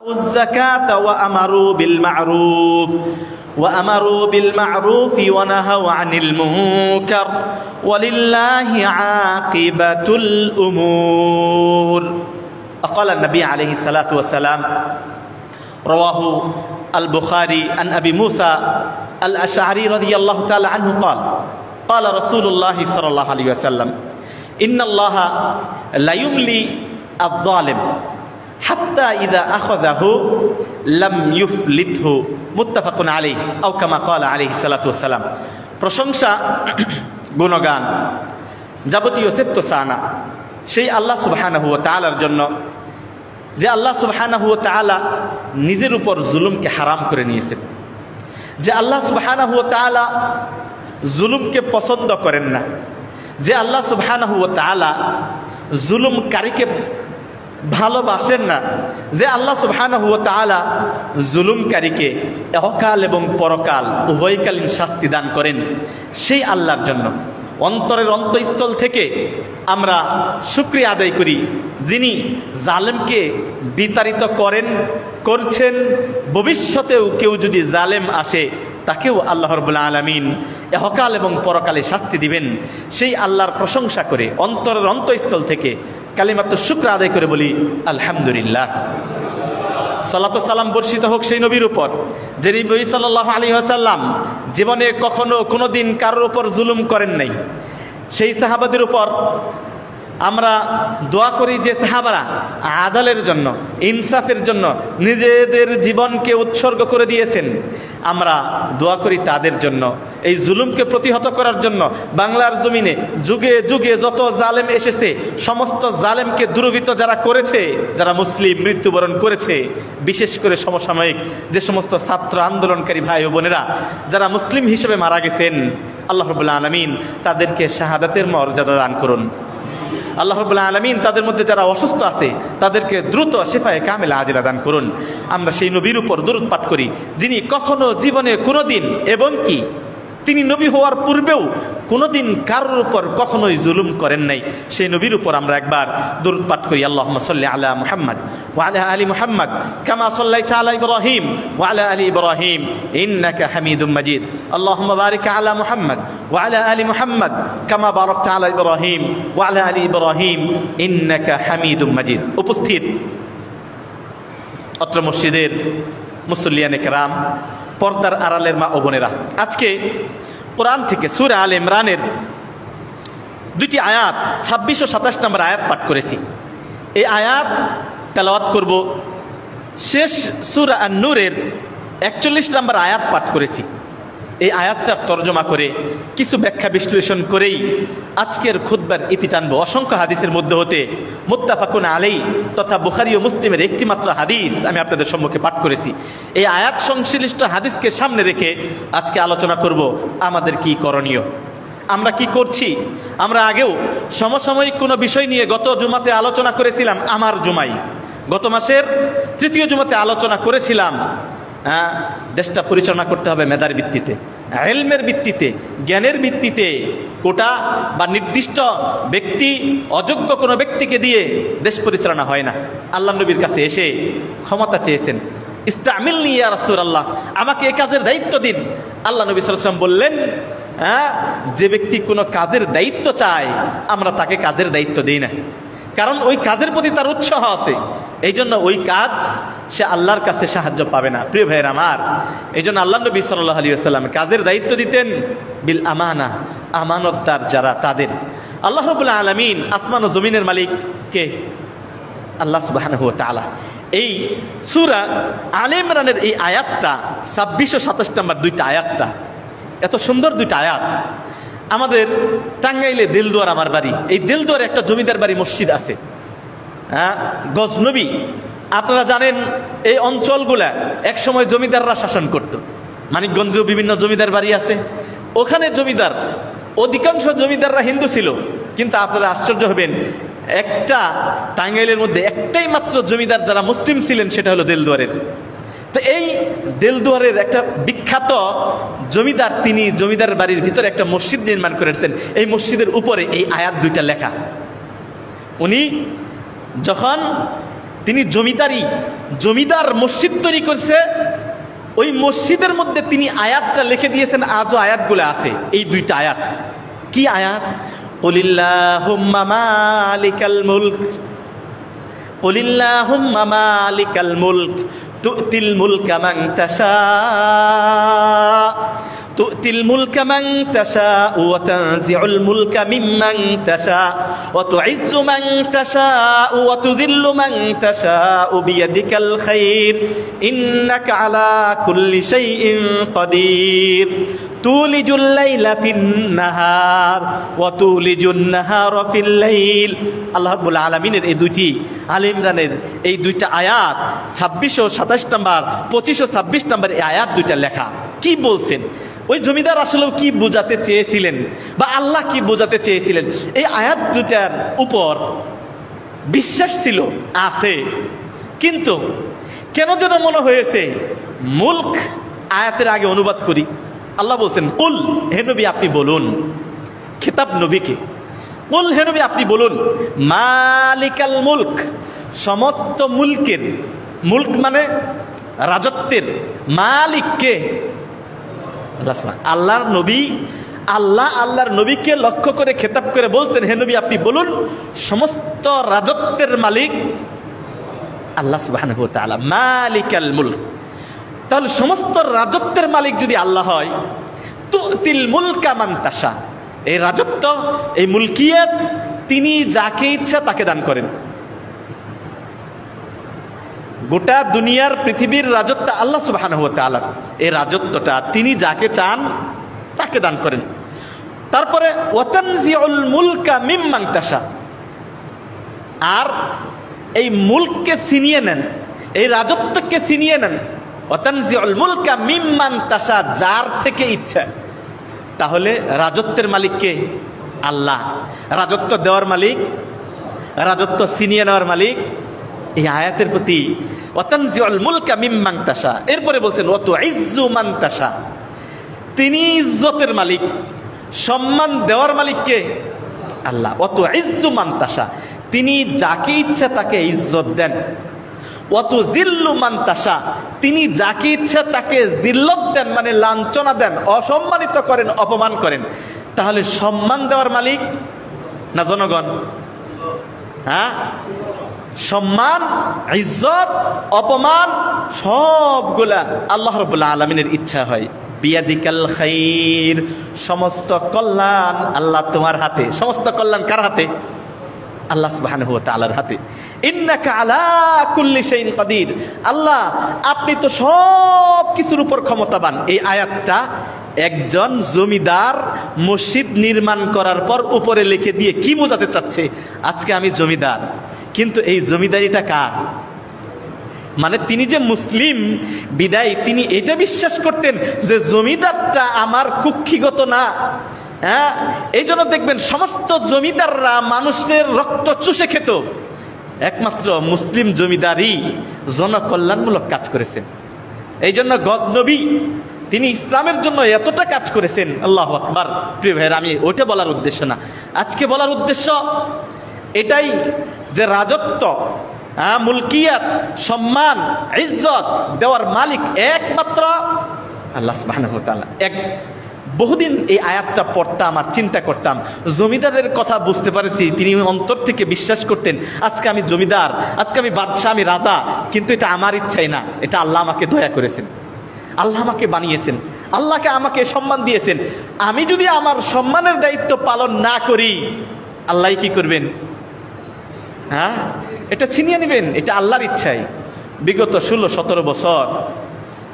الزكاة وأمروا بالمعروف ونهوا عن المنكر ولله عاقبة الأمور. قال النبي عليه الصلاة والسلام رواه البخاري عن أبي موسى الأشعري رضي الله تعالى عنه قال قال رسول الله صلى الله عليه وسلم إن الله لا يملي الظالم حتى إذا أخذه لم يفلته متفق عليه أو كما قال عليه الصلاة والسلام. প্রশংসা গুণগান যাবতীয় সিফতসানা সেই আল্লাহ সুবহানাহু ওয়া তাআলার জন্য, যে আল্লাহ সুবহানাহু ওয়া তাআলা নিজের উপর জুলুমকে হারাম করে নিয়েছেন, যে আল্লাহ সুবহানাহু ওয়া তাআলা জুলুমকে পছন্দ করেন না, যে আল্লাহ সুবহানাহু ওয়া তাআলা জুলুমকারীকে ভালোবাসেন না, যে আল্লাহ সুবহানাহু ওয়া তাআলা জুলুমকারীকে ইহকাল এবং পরকাল উভয়কালীন শাস্তি দান করেন, সেই আল্লাহর জন্য অন্তরের অন্তঃস্থল থেকে আমরা শুকরিয়া আদায় করি, যিনি জালেমকে বিতাড়িত করছেন। ভবিষ্যতেও কেউ যদি জালেম আসে তাকেও আল্লাহ রাব্বুল আলামিন ইহকাল এবং পরকালে শাস্তি দিবেন, সেই আল্লাহর প্রশংসা করে অন্তরের অন্তঃস্থল থেকে কালিমাতুশ শুকর আদায় করে বলি আলহামদুলিল্লাহ। সালাতু সালাম বর্ষিত হোক সেই নবীর উপর, যে নবী সাল্লাল্লাহু আলাইহি ওয়াসাল্লাম জীবনে কখনো কোনোদিন কারোর উপর জুলুম করেন নাই। সেই সাহাবাদের উপর আমরা দোয়া করি যে সাহাবারা আদালের জন্য, ইনসাফের জন্য নিজেদের জীবনকে উৎসর্গ করে দিয়েছেন। আমরা দোয়া করি তাদের জন্য, এই জুলুমকে প্রতিহত করার জন্য। বাংলার জমিনে যুগে যুগে যত জালেম এসেছে, সমস্ত জালেমকে দুর্বৃত্ত যারা করেছে, যারা মুসলিম মৃত্যুবরণ করেছে, বিশেষ করে সমসাময়িক যে সমস্ত ছাত্র আন্দোলনকারী ভাই ও বোনেরা যারা মুসলিম হিসেবে মারা গেছেন, আল্লাহ রাব্বুল আলামিন তাদেরকে শাহাদাতের মর্যাদা দান করুন। আল্লাহ রাব্বুল আলামিন তাদের মধ্যে যারা অসুস্থ আছে তাদেরকে দ্রুত শিফায়ে কামিলা আজিলা দান করুন। আমরা সেই নবীর উপর দরুদ পাঠ করি যিনি কখনো জীবনে কোনোদিন, এবং কি তিনি নবী হওয়ার পূর্বেও কোনোদিন কারোর উপর কখনোই জুলুম করেন নাই। সেই নবীর উপর আমরা একবার দরুদ পাঠ করি। আল্লাহুম্মা সাল্লি আলা মুহাম্মাদ ওয়া আলা আলি মুহাম্মাদ কামা সাল্লাইতা আলা ইব্রাহিম ওয়া আলা আলি ইব্রাহিম ইন্নাকা হামিদুম মাজিদ। আল্লাহুম্মা বারিক আলা মুহাম্মাদ ওয়া আলা আলি মুহাম্মাদ কামা বারাকতা আলা ইব্রাহিম ওয়া আলা আলি ইব্রাহিম ইন্নাকা হামিদুম মাজিদ। উপস্থিত অত্র মসজিদের মুসল্লিয়ানে কেরাম, পর্দার আড়ালের মা ও বোনেরা, আজকে কোরআন থেকে সূরা আলে ইমরানের দুটি আয়াত ২৬ ও ২৭ নম্বর আয়াত পাঠ করেছি। এই আয়াত তেলাওয়াত করব। শেষ সূরা আন-নূরের ৪১ নম্বর আয়াত পাঠ করেছি। এই আয়াতটার তর্জমা করে কিছু ব্যাখ্যা বিশ্লেষণ করেই আজকের খুতবার ইতি টানব। অসংখ্য হাদিসের মধ্যে হতে মুত্তাফাকুন আলাইহি তথা বুখারী ও মুসলিমের একটি মাত্র হাদিস আমি আপনাদের সম্মুখে পাঠ করেছি। এই আয়াত সংশ্লিষ্ট হাদিসকে সামনে রেখে আজকে আলোচনা করব আমাদের কি করণীয়, আমরা কি করছি। আমরা আগেও সমসাময়িক কোনো বিষয় নিয়ে গত জুমাতে আলোচনা করেছিলাম। আমার জুমায় গত মাসের ৩য় জুমাতে আলোচনা করেছিলাম দেশটা পরিচালনা করতে হবে মেধার ভিত্তিতে, ইলমের ভিত্তিতে, জ্ঞানের ভিত্তিতে। কোটা বা নির্দিষ্ট ব্যক্তি, অযোগ্য কোনো ব্যক্তিকে দিয়ে দেশ পরিচালনা হয় না। আল্লাহ নবীর কাছে এসে ক্ষমতা চেয়েছেন, ইস্তামিলনি ইয়া রাসূলুল্লাহ, আমাকে এই কাজের দায়িত্ব দিন। আল্লাহ নবী সাল্লাল্লাহু আলাইহি ওয়াসাল্লাম বললেন, যে ব্যক্তি কোনো কাজের দায়িত্ব চায় আমরা তাকে কাজের দায়িত্ব দিই না, কারণ ওই কাজের প্রতি তার উৎসাহ আছে। এই জন্য ওই কাজ সে আল্লাহর কাছে সাহায্য পাবে না। প্রিয় ভাইয়ের আমার, এই জন্য আল্লাহ নবী সাল্লাল্লাহু আলাইহি ওয়াসাল্লাম কাজের দায়িত্ব দিতেন বিল আমানা, আমানতদার যারা তাদের। আল্লাহ রাব্বুল আলামিন আসমান ও জমিনের মালিক কে? আল্লাহ সুবহানাহু ওয়া তাআলা। এই সূরা আলে ইমরানের এই আয়াতটা ২৬ ও ২৭ নম্বর দুইটা আয়াতটা এত সুন্দর দুইটা আয়াত। আমাদের টাঙ্গাইলে দিলদুয়ার আমার বাড়ি, এই দিলদুয়ারে একটা জমিদার বাড়ি মসজিদ আছে, গজনবী। আপনারা জানেন এই অঞ্চলগুলা একসময় জমিদাররা শাসন করত। মানিকগঞ্জেও বিভিন্ন জমিদার বাড়ি আছে। ওখানে জমিদার, অধিকাংশ জমিদাররা হিন্দু ছিল, কিন্তু আপনারা আশ্চর্য হবেন, একটা টাঙ্গাইলের মধ্যে একটাই মাত্র জমিদার যারা মুসলিম ছিলেন, সেটা হলো দিলদুয়ারের। তো এই দিলদুয়ারের একটা বিখ্যাত জমিদার, তিনি জমিদার বাড়ির ভিতরে একটা মসজিদ নির্মাণ করেছেন। এই মসজিদের উপরে এই আয়াত দুইটা লেখা। উনি যখন তিনি জমিদার মসজিদ তৈরি করছে। ওই মসজিদের মধ্যে তিনি আয়াতটা লিখে দিয়েছেন, আজও আয়াতগুলো আছে। এই দুইটা আয়াত কি আয়াত? কুলিল্লাহুম্মা মালিকাল মুলক, কুলিল্লাহুম্মা মালিকাল মুলক তু'তিল মুলকা মান তাশা, তু'তিল মুলকা মান তাশা ওয়া তানজিউল মুলকা মিম্মান তাশা ওয়া তু'ইজ্জু মান তাশা ওয়া তুযিল্লু মান তাশা বিয়াদিকাল খায়র ইন্নাকা আলা কুল্লি শাইইন কাদির তুলিজুল লাইলা ফিন নাহার ওয়া তুলিজুন নাহারা ফিল লাইল। আল্লাহ রাব্বুল আলামিনের এই দুইটি আলে ইমরানের এই দুইটা আয়াত 26 ও 27 নম্বর, 25 ও 26 নম্বর এই আয়াত দুইটা লেখা। কি বলছেন? ওই জমিদার আসলে কি বোঝাতে চেয়েছিলেন বা আল্লাহ কি বোঝাতে চেয়েছিলেন, এই আয়াত দুইটার উপর বিশ্বাস ছিল, আছে। কিন্তু কেন যেন মনে হয়েছে মুলক আয়াতের আগে অনুবাদ করি। আল্লাহ বলছেন কুল, হে নবী আপনি বলুন, খেতাব নবীকে, কুল হে নবী আপনি বলুন, মালিকাল মুলক, সমস্ত মুলকের, মুলক মানে রাজত্বের মালিক কে? আল্লাহর নবী, আল্লাহর নবীকে লক্ষ্য করে খেতাব করে বলছেন, হে নবী আপনি বলুন সমস্ত রাজত্বের মালিক আল্লাহ সুবহানাহু ওয়া তাআলা, মালিকাল মুলক। তাহলে সমস্ত রাজত্বের মালিক যদি আল্লাহ হয়, তুতিল মুলকা মান তাশা, এই রাজত্ব, এই মুলকিয়াত তিনি যাকে ইচ্ছা তাকে দান করেন। গোটা দুনিয়ার পৃথিবীর রাজত্ব আল্লাহ সুবহানাহু ওয়া তাআলা, এই রাজত্বটা তিনি যাকে চান তাকে দান করেন। তারপরে ওয়া তানজিউল মুলকা মিম্মান তাশা, আর এই মুলককে ছিনিয়ে নেন, এই রাজত্বকে ছিনিয়ে নেন। ওয়া তানজিউল মুলকা মিম্মান তাশা, যার থেকে ইচ্ছা। তাহলে রাজত্বের মালিক কে? আল্লাহ। রাজত্ব দেওয়ার মালিক, রাজত্ব ছিনিয়ে নেওয়ার মালিক। এই আয়াতের প্রতি ওয়া তানজিউল মুলকা মিম্মান তাশা, এরপরে বলছেন ওয়া তুইজ্জু মান তাশা, তিনি ইজ্জতের মালিক, সম্মান দেওয়ার মালিক কে? আল্লাহ। ওয়া তুইজ্জু মান তাশা, তিনি যাকে ইচ্ছা তাকে ইজ্জত দেন। ওয়া তুযিল্লু মান তাশা, তিনি যাকে ইচ্ছা তাকে যিল্লত দেন, মানে লাঞ্ছনা দেন, অসম্মানিত করেন, অপমান করেন। তাহলে সম্মান দেওয়ার মালিক না জনগণ? হ্যাঁ, সম্মান, ইজ্জত, অপমান সবগুলা আল্লাহ রাব্বুল আলামিনের ইচ্ছা হয়। বিয়াদিকাল খাইর, সমস্ত কল্যাণ আল্লাহ তোমার হাতে। সমস্ত কল্যাণ কার হাতে? আল্লাহ সুবহানাহু ওয়া তাআলার হাতে। ইন্নাকা আলা কুল্লি শাইইন কাদির, আল্লাহ আপনি তো সব কিছুর উপর ক্ষমতাবান। এই আয়াতটা একজন জমিদার মসজিদ নির্মাণ করার পর উপরে লিখে দিয়ে কি বোঝাতে চাচ্ছে? আজকে আমি জমিদার, কিন্তু এই জমিদারিটা কার? মানে তিনি যে মুসলিম বিদায় তিনি এটা বিশ্বাস করতেন যে জমিদারটা আমার কুক্ষিগত না। হ্যাঁ, এই জন্য দেখবেন সমস্ত জমিদাররা মানুষের রক্ত চুষে খেত, একমাত্র মুসলিম জমিদারই জনকল্যাণমূলক কাজ করেছেন। এই জন্য গজনবী তিনি ইসলামের জন্য এতটা কাজ করেছেন। আল্লাহু আকবার। প্রিয় ভাইয়েরা, আমি ওইটা বলার উদ্দেশ্য না, আজকে বলার উদ্দেশ্য এটাই যে রাজত্ব, মুলকিয়াত, সম্মান, ইজ্জত দেওয়ার মালিক একমাত্র আল্লাহ সুবহানাহু ওয়া তাআলা। বহুদিন এই আয়াতটা পড়তাম আর চিন্তা করতাম, জমিদারের কথা বুঝতে পারছি তিনি অন্তর থেকে বিশ্বাস করতেন আজকে আমি জমিদার, আজকে আমি বাদশাহ, আমি রাজা, কিন্তু এটা আমার ইচ্ছাই না, এটা আল্লাহ আমাকে দয়া করেছেন, আল্লাহ আমাকে বানিয়েছেন, আল্লাহকে আমাকে সম্মান দিয়েছেন। আমি যদি আমার সম্মানের দায়িত্ব পালন না করি আল্লাহ কি করবেন? হ্যাঁ, এটা ছিনিয়ে নেবেন, এটা আল্লাহর ইচ্ছাই। বিগত 16-17 বছর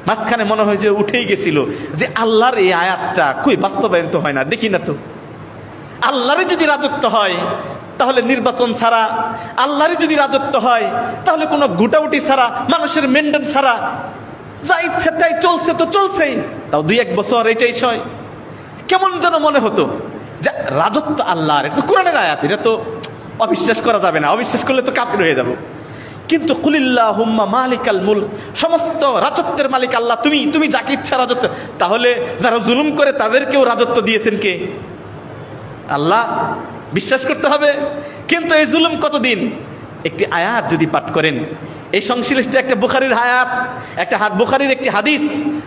মাঝখানে মনে হয় যে উঠেই গেছিল যে আল্লাহর এই আয়াতটা কই বাস্তবায়ন তো হয় না, দেখি না তো। আল্লাহরই যদি রাজত্ব হয় তাহলে নির্বাচন ছাড়া, আল্লাহরই যদি রাজত্ব হয় তাহলে কোনো গুটাগুটি ছাড়া, মানুষের মেনটেন ছাড়া যা ইচ্ছা তাই চলছে তো চলছেই। তাও 2-1 বছর এটাই ছয়, কেমন যেন মনে হতো যে রাজত্ব আল্লাহর। এটা তো কোরআনের আয়াত, এটা তো অবিশ্বাস করা যাবে না, অবিশ্বাস করলে তো কাফির হয়ে যাব। কিন্তু কুলিল্লাহুম্মা মালিকাল মুলক, সমস্ত রাজত্বের মালিক আল্লাহ, তুমি যাকে ইচ্ছা রাজত্ব। তাহলে যারা জুলুম করে তাদেরকেও রাজত্ব দিয়েছেন কে? আল্লাহ। বিশ্বাস করতে হবে। কিন্তু এই জুলুম কতদিন? একটি আয়াত যদি পাঠ করেন, এই সংশ্লিষ্ট একটা বুখারীর আয়াত, একটা বুখারীর একটি হাদিস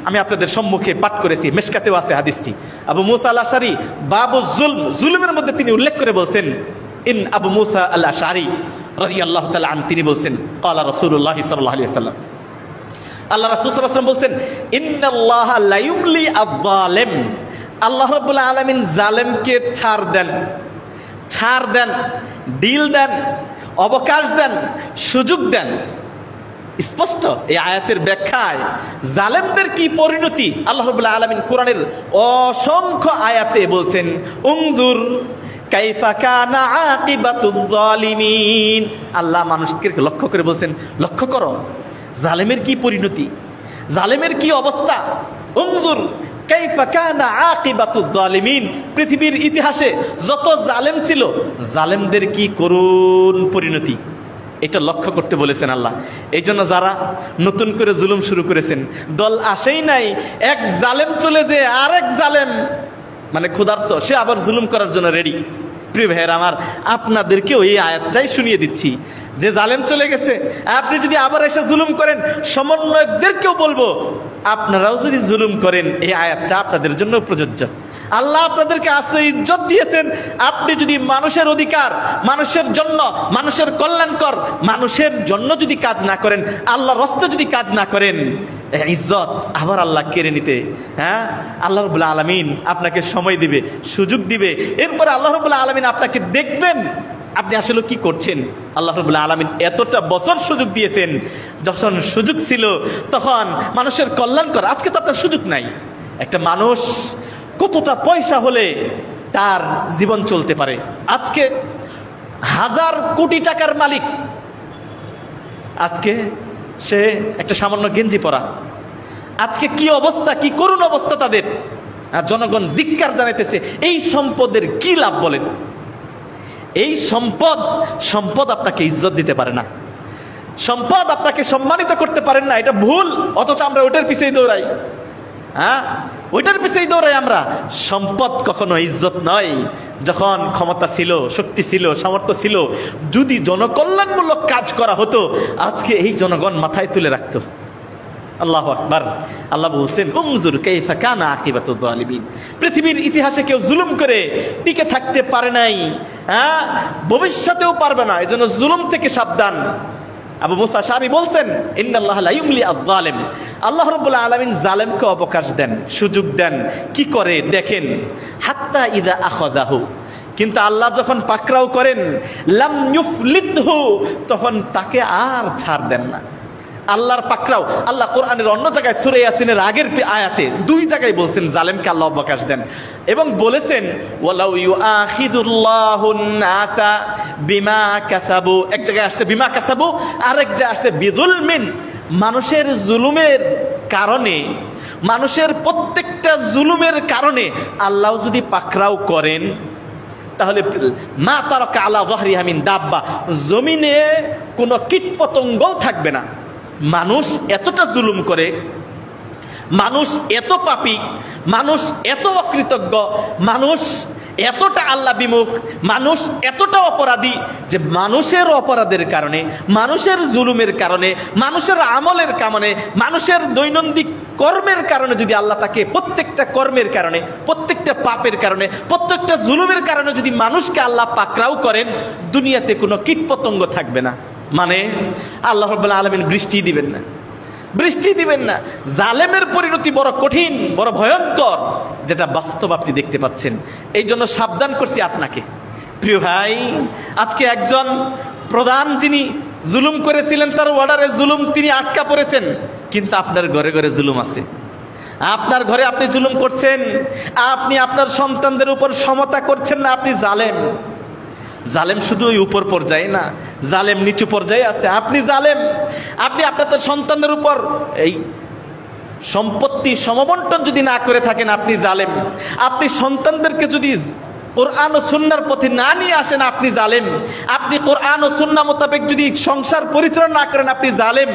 আমি আপনাদের সম্মুখে পাঠ করেছি, মিশকাতেও আছে হাদিসটি। আবু মুসা আল আশআরী বাবু জুলমের মধ্যে তিনি উল্লেখ করে বলছেন, আবু মুসা আল আশআরী রাদিয়াল্লাহু তাআলা আনহু তিনি বলছেন, ক্বালা রাসূলুল্লাহ সাল্লাল্লাহু আলাইহি ওয়াসাল্লাম, আল্লাহ রাসূল সাল্লাল্লাহু আলাইহি ওয়াসাল্লাম বলছেন, ইন্নাল্লাহা লা ইউমলি আয-যালিম, আল্লাহ রাব্বুল আলামিন জালেমকে ছাড় দেন, ডিল দেন, অবকাশ দেন, সুযোগ দেন। স্পষ্ট এই আয়াতের ব্যাখ্যায় জালেমদের কি পরিণতি আল্লাহ রাব্বুল আলামিন কোরআনের অসংখ্য আয়াতে বলছেন, উনজুর কাইফা কানা আকিবাতুয যালিমিন। আল্লাহ মানুষকে লক্ষ্য করে বলছেন, লক্ষ্য করো জালেমের কি পরিণতি, জালেমের কি অবস্থা। উনজুর কাইফা কানা আকিবাতুয যালিমিন, পৃথিবীর ইতিহাসে যত জালেম ছিল জালেমদের কি করুণ পরিণতি, এটা লক্ষ্য করতে বলেছেন আল্লাহ। এই জন্য যারা নতুন করে জুলুম শুরু করেছেন, দল আসেই নাই, এক জালেম চলে যে আরেক জালেম মানে ক্ষুধার্ত, সে আবার জুলুম করার জন্য রেডি। প্রিয় ভাইয়ের আমার, আপনাদেরকেও এই আয়াতটাই শুনিয়ে দিচ্ছি যে জালেম চলে গেছে, আপনি যদি আবার এসে জুলুম করেন, সমন্বয়কদেরকেও বলবো আপনারাও যদি জুলুম করেন, এই আয়াতটা আপনাদের জন্য প্রযোজ্য। আল্লাহ আপনাদেরকে আজকে ইজ্জত দিয়েছেন, আপনি যদি মানুষের অধিকার, মানুষের জন্য, মানুষের কল্যাণকর, মানুষের জন্য যদি কাজ না করেন, আল্লাহর রাস্তায় যদি কাজ না করেন, ইজ্জত আবার আল্লাহ কেড়ে নিতে আল্লাহ রাব্বুল আলামিন আপনাকে সময় দিবে, সুযোগ দিবে। এরপরে আল্লাহ রাব্বুল আলামিন আপনাকে দেখবেন আপনি আসলে কি করছেন। আল্লাহ রাব্বুল আলামিন এতটা বছর সুযোগ দিয়েছেন, যখন সুযোগ ছিল তখন মানুষের কল্যাণ করা। আজকে তো আপনার সুযোগ নাই। একটা মানুষ কতটা পয়সা হলে তার জীবন চলতে পারে, আজকে হাজার কোটি টাকার মালিক, আজকে সে একটা সামান্য গেঞ্জি পরা, আজকে কি অবস্থা, কি করুণ অবস্থা তাদের। জনগণ ধিক্কার জানাইতেছে। এই সম্পদের কি লাভ বলেন? এই সম্পদ আপনাকে ইজ্জত দিতে পারে না, সম্পদ আপনাকে সম্মানিত করতে পারেন না, এটা ভুল। অথচ আমরা ওটার পিছেই দৌড়াই, ওইটার পিছেই দৌড়াই আমরা। সম্পদ কখনো ইজ্জত নয়। যখন ক্ষমতা ছিল, শক্তি ছিল, সামর্থ্য ছিল, যদি জনকল্যাণমূলক কাজ করা হতো, আজকে এই জনগণ মাথায় তুলে রাখতো। আল্লাহু আকবার। আল্লাহ বলছেন, উনজুর কাইফা কানা আকিবাতুয যালিমিন। পৃথিবীর ইতিহাসে কেউ জুলুম করে টিকে থাকতে পারে নাই, ভবিষ্যতেও পারবে না। এজন্য জুলুম থেকে সাবধান। আবু মুসা আশআরী বলছেন, ইন্নাল্লাহা লা ইউমলি আয-যালিম, আল্লাহ রাব্বুল আলামিন জালেমকে অবকাশ দেন, সুযোগ দেন। কি করে দেখেন, হাত্তা ইযা আখাযাহু, কিন্তু আল্লাহ যখন পাকড়াও করেন, লাম ইউফলিতহু, তখন তাকে আর ছাড় দেন না। আল্লাহর পাকড়াও, আল্লাহ কোরআনের অন্য জায়গায় সূরা ইয়াসিনের আগের আয়াতে দুই জায়গায় বলছেন জালেমকে আল্লাহ অবকাশ দেন, এবং বলেছেন ওয়ালাউ ইউআখিদুল্লাহুন নাসা বিমা কাসাবু, এক জায়গায় আসছে বিমা কাসাবু, আরেক জায়গায় আসছে বিযুলমিন। মানুষের জুলুমের কারণে, মানুষের প্রত্যেকটা জুলুমের কারণে আল্লাহ যদি পাকড়াও করেন, তাহলে মা তারাকা আলা যাহরিহা মিন দাব্বা, জমিনে কোনো কীটপতঙ্গও থাকবে না। মানুষ এতটা জুলুম করে, মানুষ এত পাপী, মানুষ এত অকৃতজ্ঞ, মানুষ এতটা আল্লাহ বিমুখ, মানুষ এতটা অপরাধী যে মানুষের অপরাধের কারণে, মানুষের জুলুমের কারণে, মানুষের আমলের কারণে, মানুষের দৈনন্দিন কর্মের কারণে যদি আল্লাহ তাকে প্রত্যেকটা কর্মের কারণে, প্রত্যেকটা পাপের কারণে, প্রত্যেকটা জুলুমের কারণে যদি মানুষকে আল্লাহ পাকড়াও করেন, দুনিয়াতে কোনো কীটপতঙ্গ থাকবে না। মানে আল্লাহ রাব্বুল আলামিন বৃষ্টি দিবেন না, বৃষ্টি দিবেন না। জালেমের পরিণতি বড় কঠিন, বড় ভয়ঙ্কর, যেটা বাস্তব আপনি দেখতে পাচ্ছেন। এই জন্য সাবধান করছি আপনাকে। প্রিয় ভাই, আজকে একজন প্রধান যিনি জুলুম করেছিলেন, তার অর্ডারে জুলুম তিনি আটকা পড়েছেন, কিন্তু আপনার ঘরে ঘরে জুলুম আছে। আপনার ঘরে আপনি জুলুম করছেন, আপনি আপনার সন্তানদের উপর সমতা করছেন না, আপনি জালেম। জালেম শুধু ওই উপর পর্যায়ে না, জালেম নিচু পর্যায়ে আছে। আপনি জালেম, আপনি আপনার সন্তানদের উপর এই সম্পত্তি সমবন্টন যদি না করে থাকেন, আপনি জালেম। আপনি সন্তানদেরকে যদি কোরআন ও সুন্নাহর পথে না নিয়ে আসেন, আপনি জালেম। আপনি কোরআন ও সুন্নাহ মোতাবেক যদি সংসার পরিচালনা না করেন, আপনি জালেম।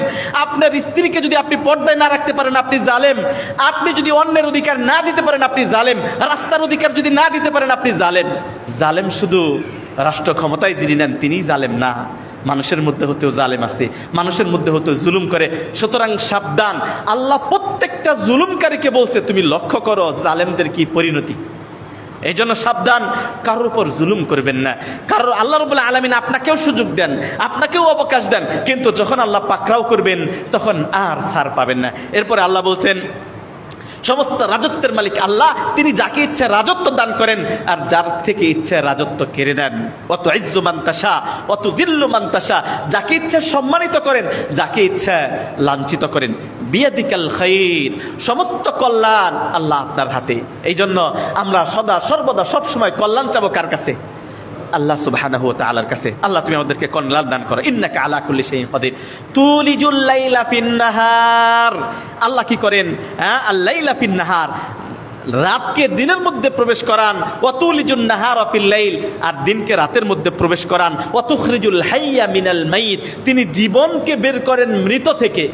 আপনার স্ত্রীকে যদি আপনি পর্দায় না রাখতে পারেন, আপনি জালেম। আপনি যদি অন্যের অধিকার না দিতে পারেন, আপনি জালেম। রাস্তার অধিকার যদি না দিতে পারেন, আপনি জালেম। জালেম শুধু রাষ্ট্র ক্ষমতায় যিনি নেন তিনিই জালেম না, মানুষের মধ্যে হতেও জালেম আছে, মানুষের মধ্যে হতেও জুলুম করে। সুতরাং সাবধান, আল্লাহ প্রত্যেকটা জুলুমকারীকে বলছে তুমি লক্ষ্য করো জালেমদের কি পরিণতি। এই জন্য সাবধান, কারোর উপর জুলুম করবেন না। কারণ আল্লাহ রাব্বুল আলামিন আপনাকেও সুযোগ দেন, আপনাকেও অবকাশ দেন, কিন্তু যখন আল্লাহ পাকড়াও করবেন তখন আর ছাড় পাবেন না। এরপরে আল্লাহ বলছেন সমস্ত রাজত্বের মালিক আল্লাহ, তিনি যাকে ইচ্ছে রাজত্ব দান করেন আর যার থেকে ইচ্ছে রাজত্ব কেড়ে নেন। অত ইজ্জু মান তাশা অত দিল্লু মান তাশা, যাকে ইচ্ছে সম্মানিত করেন, যাকে ইচ্ছে লাঞ্ছিত করেন। বিয়াদিকাল খাইর, সমস্ত কল্যাণ আল্লাহ আপনার হাতে। এই জন্য আমরা সদা সর্বদা সবসময় কল্যাণ চাবো কার কাছে? আল্লাহ সুবহানাহু ওয়া তাআলার কাছে। আল্লাহ তুমি আমাদেরকে কল্যাণ দান করো। ইন্নাকা আলা কুল্লি শাইইন কাদির। তুলিজুল লাইলা ফিন নাহার, আল্লাহ কি করেন? আল লাইলা ফিন নাহার, রাতকে দিনের মধ্যে প্রবেশ করান। ওয়া তুলিজুন নাহারা ফিল লাইল, আর দিনকে রাতের মধ্যে প্রবেশ করান। ওয়া তুখরিজুল হাইয়া মিনাল মাইত, তিনি জীবনকে বের করেন মৃত থেকে,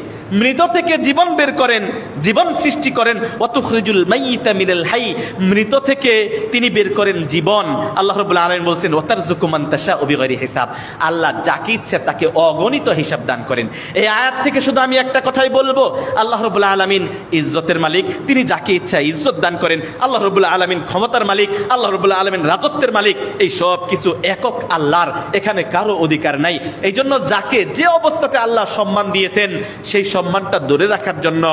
মৃত থেকে জীবন বের করেন, জীবন সৃষ্টি করেন। ওয়া তুখরিজুল মাইতা মিনাল হাই, মৃত থেকে তিনি বের করেন জীবন। আল্লাহ রাব্বুল আলামিন বলছেন ওয়া তারযুকু মান তাশাউ বিগয়রি হিসাব, আল্লাহ যাকে ইচ্ছে তাকে অগণিত হিসাব দান করেন। এই আয়াত থেকে শুধু আমি একটা কথাই বলবো, আল্লাহ রাব্বুল আলামিন ইজ্জতের মালিক, তিনি যাকে ইচ্ছা ইজ্জত দান করেন। আল্লাহ রাব্বুল আলামিন ক্ষমতার মালিক, আল্লাহ রাব্বুল আলামিন রাজত্বের মালিক। এই সব কিছু একক আল্লাহর, এখানে কারো অধিকার নাই। এই জন্য যাকে যে অবস্থাতে আল্লাহ সম্মান দিয়েছেন সেই সম্মানটা ধরে রাখার জন্য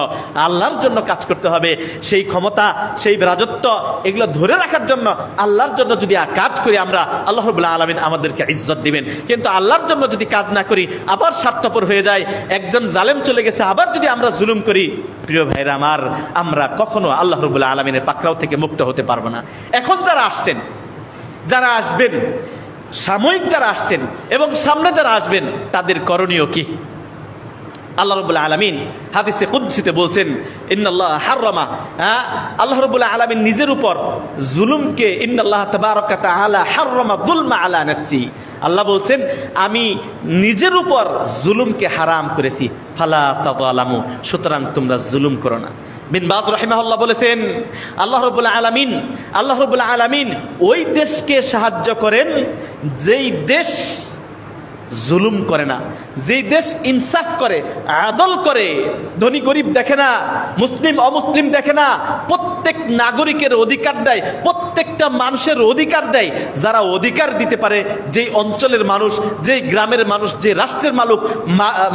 আল্লাহর জন্য কাজ করতে হবে। সেই ক্ষমতা, সেই রাজত্ব, এগুলো ধরে রাখার জন্য আল্লাহর জন্য যদি কাজ করি আমরা, আল্লাহ রাব্বুল আলামিন আমাদেরকে ইজ্জত দিবেন। কিন্তু আল্লাহর জন্য যদি কাজ না করি, আবার স্বার্থপর হয়ে যায়, একজন জালেম চলে গেছে আবার যদি আমরা জুলুম করি, প্রিয় ভাইরা আমার, আমরা কখনো আল্লাহ রাব্বুল আলামিনের পাকড়াও থেকে মুক্ত হতে পারবো না। এখন যারা আসছেন, যারা আসবেন, সাময়িক যারা আসছেন এবং সামনে যারা আসবেন, তাদের করণীয় কি? আল্লাহ রাব্বুল আলামিন হাদিসে কুদসিতে বলছেন ইন্নাল্লাহ হাররামা, আল্লাহ রাব্বুল আলামিন নিজের উপর জুলুমকে, ইন্নাল্লাহ তাবারাকা তাআলা হাররামা যুলমা আলা নাফসি, আল্লাহ বলছেন আমি নিজের উপর জুলুমকে হারাম করেছি, ফালা তাযালামু, সুতরাং তোমরা জুলুম করো না। বিন বাজ রাহিমাহুল্লাহ বলেছেন আল্লাহ রাব্বুল আলামিন ওই দেশকে সাহায্য করেন যেই দেশ জুলুম করে না, যেই দেশ ইনসাফ করে, আদল করে, ধনী গরিব দেখে না, মুসলিম অমুসলিম দেখে না, প্রত্যেক নাগরিকের অধিকার দেয়, প্রত্যেকটা মানুষের অধিকার দেয়। যারা অধিকার দিতে পারে, যেই অঞ্চলের মানুষ, যেই গ্রামের মানুষ, যে রাষ্ট্রের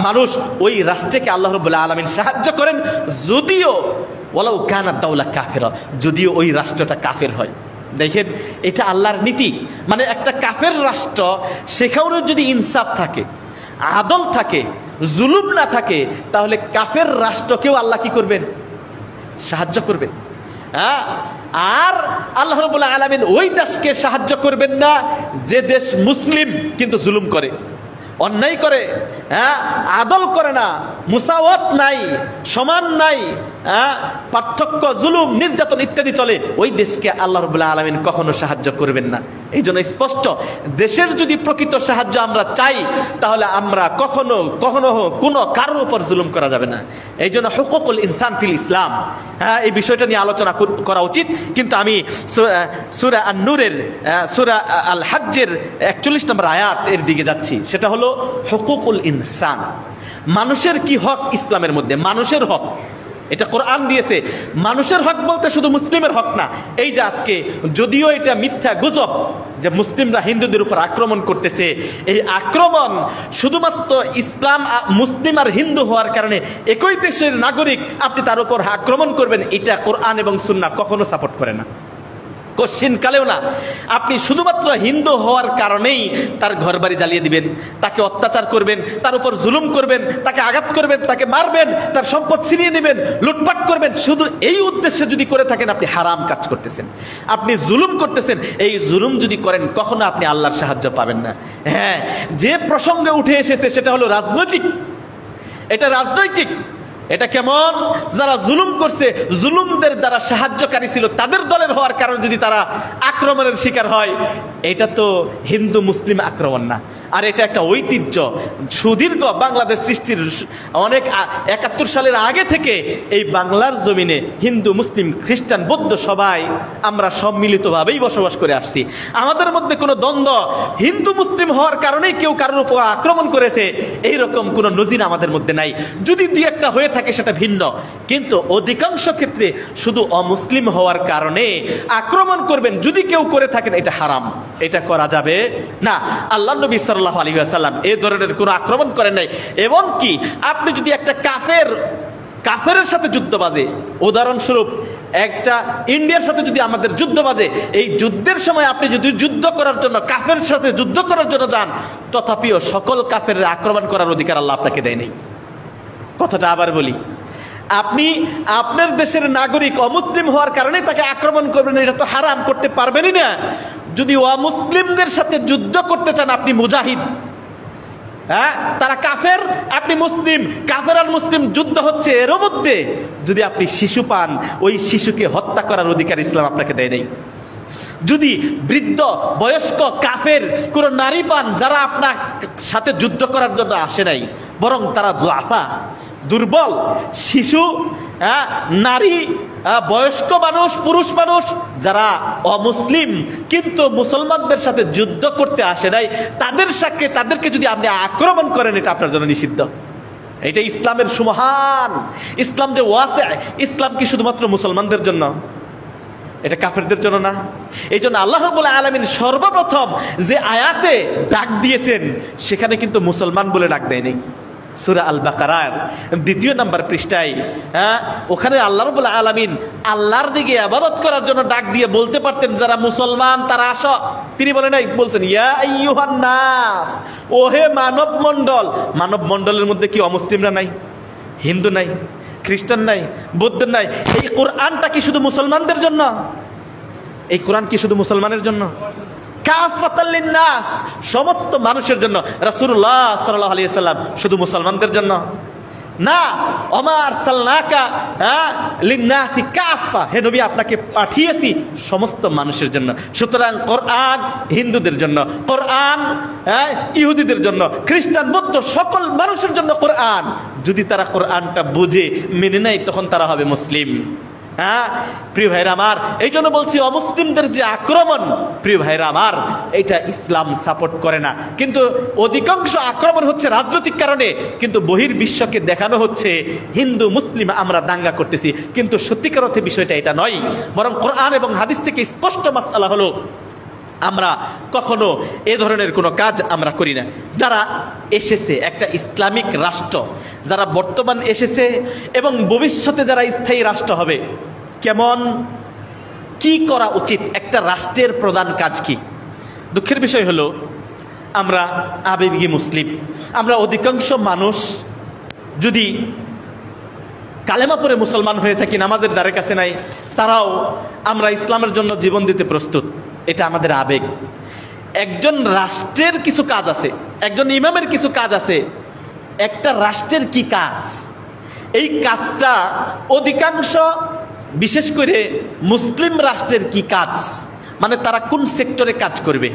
মানুষ, ওই রাষ্ট্রকে আল্লাহ রাব্বুল আলামিন সাহায্য করেন, যদিও ওয়ালাউ কানাত দাওলা কাফিরা, যদিও ওই রাষ্ট্রটা কাফের হয়। দেখেন, এটা আল্লাহর নীতি। মানে একটা কাফের রাষ্ট্র, সেখানেও যদি ইনসাফ থাকে, আদল থাকে, জুলুম না থাকে, তাহলে কাফের রাষ্ট্রকেও আল্লাহ কি করবেন? সাহায্য করবেন। আর আল্লাহ রাব্বুল আলামিন ওই দেশকে সাহায্য করবেন না যে দেশ মুসলিম কিন্তু জুলুম করে, অন্যায় করে, আদল করে না, মুসাওয়াত নাই, সমান নাই, পার্থক্য, জুলুম, নির্যাতন ইত্যাদি চলে, ওই দেশকে আল্লাহ রাব্বুল আলামিন কখনো সাহায্য করবেন না। এই জন্য স্পষ্ট, দেশের যদি প্রকৃত সাহায্য আমরা চাই, তাহলে আমরা কখনো কোনো কারোর উপর জুলুম করা যাবে না। এই জন্য হুকুকুল ইনসান ফিল ইসলাম, এই বিষয়টা নিয়ে আলোচনা করা উচিত। কিন্তু আমি সূরা আন-নূরের, সূরা আল হজ্জের 41 নম্বর আয়াত এর দিকে যাচ্ছি। সেটা হলো হুকুকুল ইনসান, মানুষের কি হক ইসলামের মধ্যে, মানুষের হক। এটা কোরআন দিয়েছে। মানুষের হক বলতে শুধু মুসলিমের হক না। এই যে আজকে, যদিও এটা মিথ্যা গুজব যে মুসলিমরা হিন্দুদের উপর আক্রমণ করতেছে, এই আক্রমণ শুধুমাত্র ইসলাম, মুসলিম আর হিন্দু হওয়ার কারণে একই দেশের নাগরিক আপনি তার উপর আক্রমণ করবেন, এটা কোরআন এবং সুন্নাহ কখনো সাপোর্ট করে না, কোশ্চিন কালেও না। আপনি শুধুমাত্র হিন্দু হওয়ার কারণেই তার ঘরবাড়ি জ্বালিয়ে দিবেন, তাকে অত্যাচার করবেন, তার উপর জুলুম করবেন, তাকে আঘাত করবেন, তাকে মারবেন, তার সম্পদ ছিনিয়ে নেবেন, লুটপাট করবেন, শুধু এই উদ্দেশ্যে যদি করে থাকেন, আপনি হারাম কাজ করতেছেন, আপনি জুলুম করতেছেন। এই জুলুম যদি করেন, কখনো আপনি আল্লাহর সাহায্য পাবেন না। হ্যাঁ, যে প্রসঙ্গে উঠে এসেছে সেটা হলো রাজনৈতিক। এটা রাজনৈতিক। এটা কেমন? যারা জুলুম করছে, জুলুমদের যারা সাহায্যকারী ছিল, তাদের দলের হওয়ার কারণে যদি তারা আক্রমণের শিকার হয়, এটা তো হিন্দু মুসলিম আক্রমণ না, আর এটা একটা ঐতিহ্য, সুদীর্ঘ বাংলাদেশ সৃষ্টির অনেক 71 সালের আগে থেকে এই বাংলার জমিনে হিন্দু, মুসলিম, খ্রিস্টান, বৌদ্ধ সবাই আমরা সব মিলিতভাবেই বসবাস করে আসছি। আমাদের মধ্যে কোনো দ্বন্দ্ব, হিন্দু মুসলিম হওয়ার কারণেই কেউ কারোর উপর আক্রমণ করেছে এইরকম কোনো নজির আমাদের মধ্যে নাই। যদি দুই একটা হয়ে থাকে সেটা ভিন্ন, কিন্তু অধিকাংশ ক্ষেত্রে শুধু অমুসলিম হওয়ার কারণে আক্রমণ করবেন যদি কেউ করে থাকেন, এটা হারাম, এটা করা যাবে না। আল্লাহ নবী সাল্লাল্লাহু আলাইহি ওয়াসাল্লাম এই ধরনের কোনো আক্রমণ করেন নাই। এবং কি আপনি যদি একটা কাফেরের সাথে যুদ্ধ বাজে, উদাহরণস্বরূপ একটা ইন্ডিয়ার সাথে যদি আমাদের যুদ্ধ বাজে, এই যুদ্ধের সময় আপনি যদি যুদ্ধ করার জন্য কাফের সাথে যুদ্ধ করার জন্য যান, তথাপিও সকল কাফের আক্রমণ করার অধিকার আল্লাহ আপনাকে দেয় নাই। কথাটা আবার বলি, আপনি আপনার দেশের নাগরিক অমুসলিম হওয়ার কারণে তাকে আক্রমণ করবেন, এটা তো হারাম, করতে পারবেনই না। যদি অমুসলিমদের সাথে যুদ্ধ করতে চান, আপনি মুজাহিদ, হ্যাঁ, তারা কাফের, আপনি মুসলিম, কাফের আর মুসলিম যুদ্ধ হচ্ছে, এর মধ্যে যদি আপনি শিশু পান, ওই শিশুকে হত্যা করার অধিকার ইসলাম আপনাকে দেয় নাই। যদি বৃদ্ধ বয়স্ক কাফের কোন নারী পান যারা আপনার সাথে যুদ্ধ করার জন্য আসে নাই, বরং তারা দুআফা, দুর্বল, শিশু, নারী, বয়স্ক মানুষ, পুরুষ মানুষ যারা অমুসলিম কিন্তু মুসলমানদের সাথে যুদ্ধ করতে আসে নাই, তাদেরকে যদি আপনি আক্রমণ করেন, এটা আপনার জন্য নিষিদ্ধ। এটা ইসলামের সুমহান, ইসলাম যে ওয়াসি, ইসলাম কি শুধুমাত্র মুসলমানদের জন্য, এটা কাফেরদের জন্য না। এই জন্য আল্লাহ রাব্বুল আলামিন সর্বপ্রথম যে আয়াতে ডাক দিয়েছেন, সেখানে কিন্তু মুসলমান বলে ডাক দেয়নি। সূরা আল বাকারার 2 নম্বর পৃষ্ঠায়, ওখানে আল্লাহ রাব্বুল আলামিন আল্লাহর দিকে ইবাদত করার জন্য ডাক দিয়ে বলতে পারতেন, যারা মুসলমান তারা আসো। তিনি বলেন নাই, বলছেন ইয়া আইয়ুহান নাস, ওহে মানব মণ্ডল। মানব মণ্ডলের মধ্যে কি অমুসলিমরা নাই, হিন্দু নাই, খ্রিস্টান নাই, বৌদ্ধ নাই? এই কোরআনটা কি শুধু মুসলমানদের জন্য? এই কোরআন কি শুধু মুসলমানের জন্য? কাফাতাল লিন্নাস, সমস্ত মানুষের জন্য। রাসূলুল্লাহ সাল্লাল্লাহু আলাইহি সাল্লাম শুধু মুসলমানদের জন্য না। ওমা আরসালনাকা লিন্নাসি কাফা, হে নবী আপনাকে পাঠিয়েছি সমস্ত মানুষের জন্য। সুতরাং কোরআন হিন্দুদের জন্য, কোরআন ইহুদিদের জন্য, খ্রিস্টান, বৌদ্ধ, সকল মানুষের জন্য কোরআন। যদি তারা কোরআনটা বুঝে মেনে নেয়, তখন তারা হবে মুসলিম। প্রিয় ভাইরা আমার, এই জন্য বলছি অমুসলিমদের যে আক্রমণ, প্রিয় ভাইরা আমার, এটা ইসলাম সাপোর্ট করে না। কিন্তু অধিকাংশ আক্রমণ হচ্ছে রাজনৈতিক কারণে, কিন্তু বহির্বিশ্বকে দেখানো হচ্ছে হিন্দু মুসলিম আমরা দাঙ্গা করতেছি, কিন্তু সত্যিকার অর্থে বিষয়টা এটা নয়। বরং কোরআন এবং হাদিস থেকে স্পষ্ট মাসআলা হলো, আমরা কখনো এ ধরনের কোনো কাজ আমরা করি না। যারা এসেছে একটা ইসলামিক রাষ্ট্র, যারা বর্তমান এসেছে এবং ভবিষ্যতে যারা স্থায়ী রাষ্ট্র হবে, কেমন কি করা উচিত, একটা রাষ্ট্রের প্রধান কাজ কি? দুঃখের বিষয় হলো আমরা আবেগী মুসলিম, আমরা অধিকাংশ মানুষ যদি কালেমা পড়ে মুসলমান হয়ে থাকি, নামাজের দ্বারে কাছে নাই, তারাও আমরা ইসলামের জন্য জীবন দিতে প্রস্তুত। এটা আমাদের আবেগ। একজন রাষ্ট্রের কিছু কাজ আছে, একজন ইমামের কিছু কাজ আছে। একটা রাষ্ট্রের কি কাজ, এই কাজটা অধিকাংশ, বিশেষ করে মুসলিম রাষ্ট্রের কি কাজ, মানে তারা কোন সেক্টরে কাজ করবে,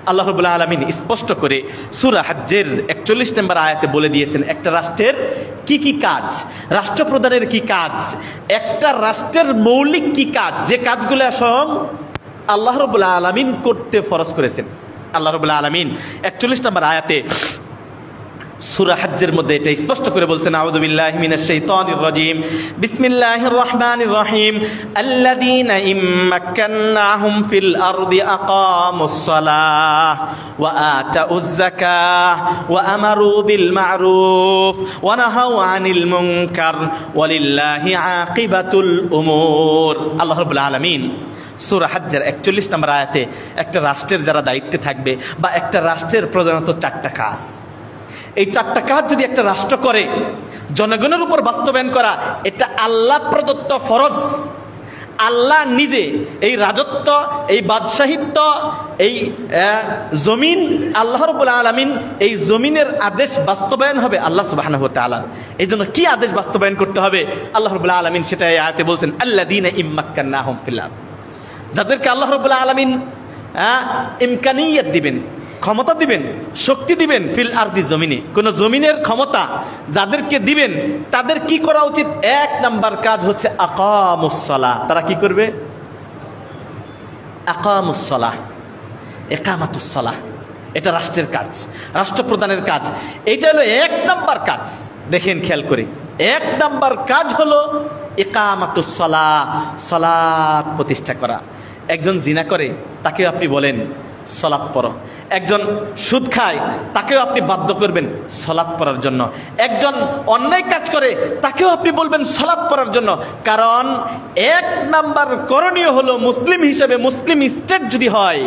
আল্লাহ রাব্বুল আলামিন স্পষ্ট করে সূরা হজ্জের 41 নম্বর আয়াতে বলে দিয়েছেন একটা রাষ্ট্রের কি কি কাজ, রাষ্ট্রপ্রধানের কি কাজ, একটা রাষ্ট্রের মৌলিক কি কাজ, যে কাজগুলো স্বয়ং আল্লাহ রাব্বুল আলামিন করতে ফরজ করেছেন। আল্লাহ রাব্বুল আলামিন 41 নম্বর আয়াতে সূরা হজ্জের মধ্যে এটা স্পষ্ট করে বলছেন, আউযু বিল্লাহি মিনাশ শাইতানির রাজীম, বিসমিল্লাহির রহমানির রহিম, আল্লাযীনা ইম্মাক্কান্নাহুম ফিল আরদি আকামুস সালাহ ওয়া আতাউয যাকাহ ওয়া আমারু বিল মা'রুফ ওয়া নাহাউ আনিল মুনকার ওয়ালিল্লাহি আকিবাতুল উমুর। আল্লাহ রাব্বুল আলামিন সূরা হজ্জের 41 নম্বর আয়াতে একটা রাষ্ট্রের যারা দায়িত্বে থাকবে, বা একটা রাষ্ট্রের প্রধানত 4টা কাজ, এই 4টা কাজ যদি একটা রাষ্ট্র করে, জনগণের উপর বাস্তবায়ন করা, এটা আল্লাহ প্রদত্ত ফরজ। আল্লাহ নিজে এই রাজত্ব, এই বাদশাহিত্ব, এই জমিন, আল্লাহ রাব্বুল আলামিন এই জমিনের আদেশ বাস্তবায়ন হবে আল্লাহ সুবহানাহু ওয়া তাআলা। এই জন্য কি আদেশ বাস্তবায়ন করতে হবে আল্লাহ রাব্বুল আলামিন সেটা এই আয়াতে বলছেন, আল্লাযীনা ইম্মাক্কান্নাহুম ফিল আরদ, যাদেরকে আল্লাহ রাব্বুল আলামিন ইমকানিয়াত দিবেন, ক্ষমতা দিবেন, শক্তি দিবেন ফিল আরদি জমিনে, কোন জমিনের ক্ষমতা যাদেরকে দিবেন তাদের কি করা উচিত? এক নাম্বার কাজ হচ্ছে আকামুস সালাহ। তারা কি করবে? আকামুস সালাহ, ইকামাতুস সালাহ। এটা রাষ্ট্রের কাজ, রাষ্ট্রপ্রধানের কাজ। এটা হলো এক নাম্বার কাজ। দেখেন খেয়াল করে, এক নাম্বার কাজ হলো ইকামাতুস সালাহ, সালাত প্রতিষ্ঠা করা। একজন জিনা করে তাকেও আপনি বলেন সালাত পড়ো। একজন সুদ খায় তাকেও আপনি বাধ্য করবেন সালাত পড়ার জন্য। একজন অন্যায় কাজ করে তাকেও আপনি বলবেন সালাত পড়ার জন্য। কারণ এক নাম্বার করণীয় হলো, মুসলিম হিসেবে মুসলিম স্টেট যদি হয়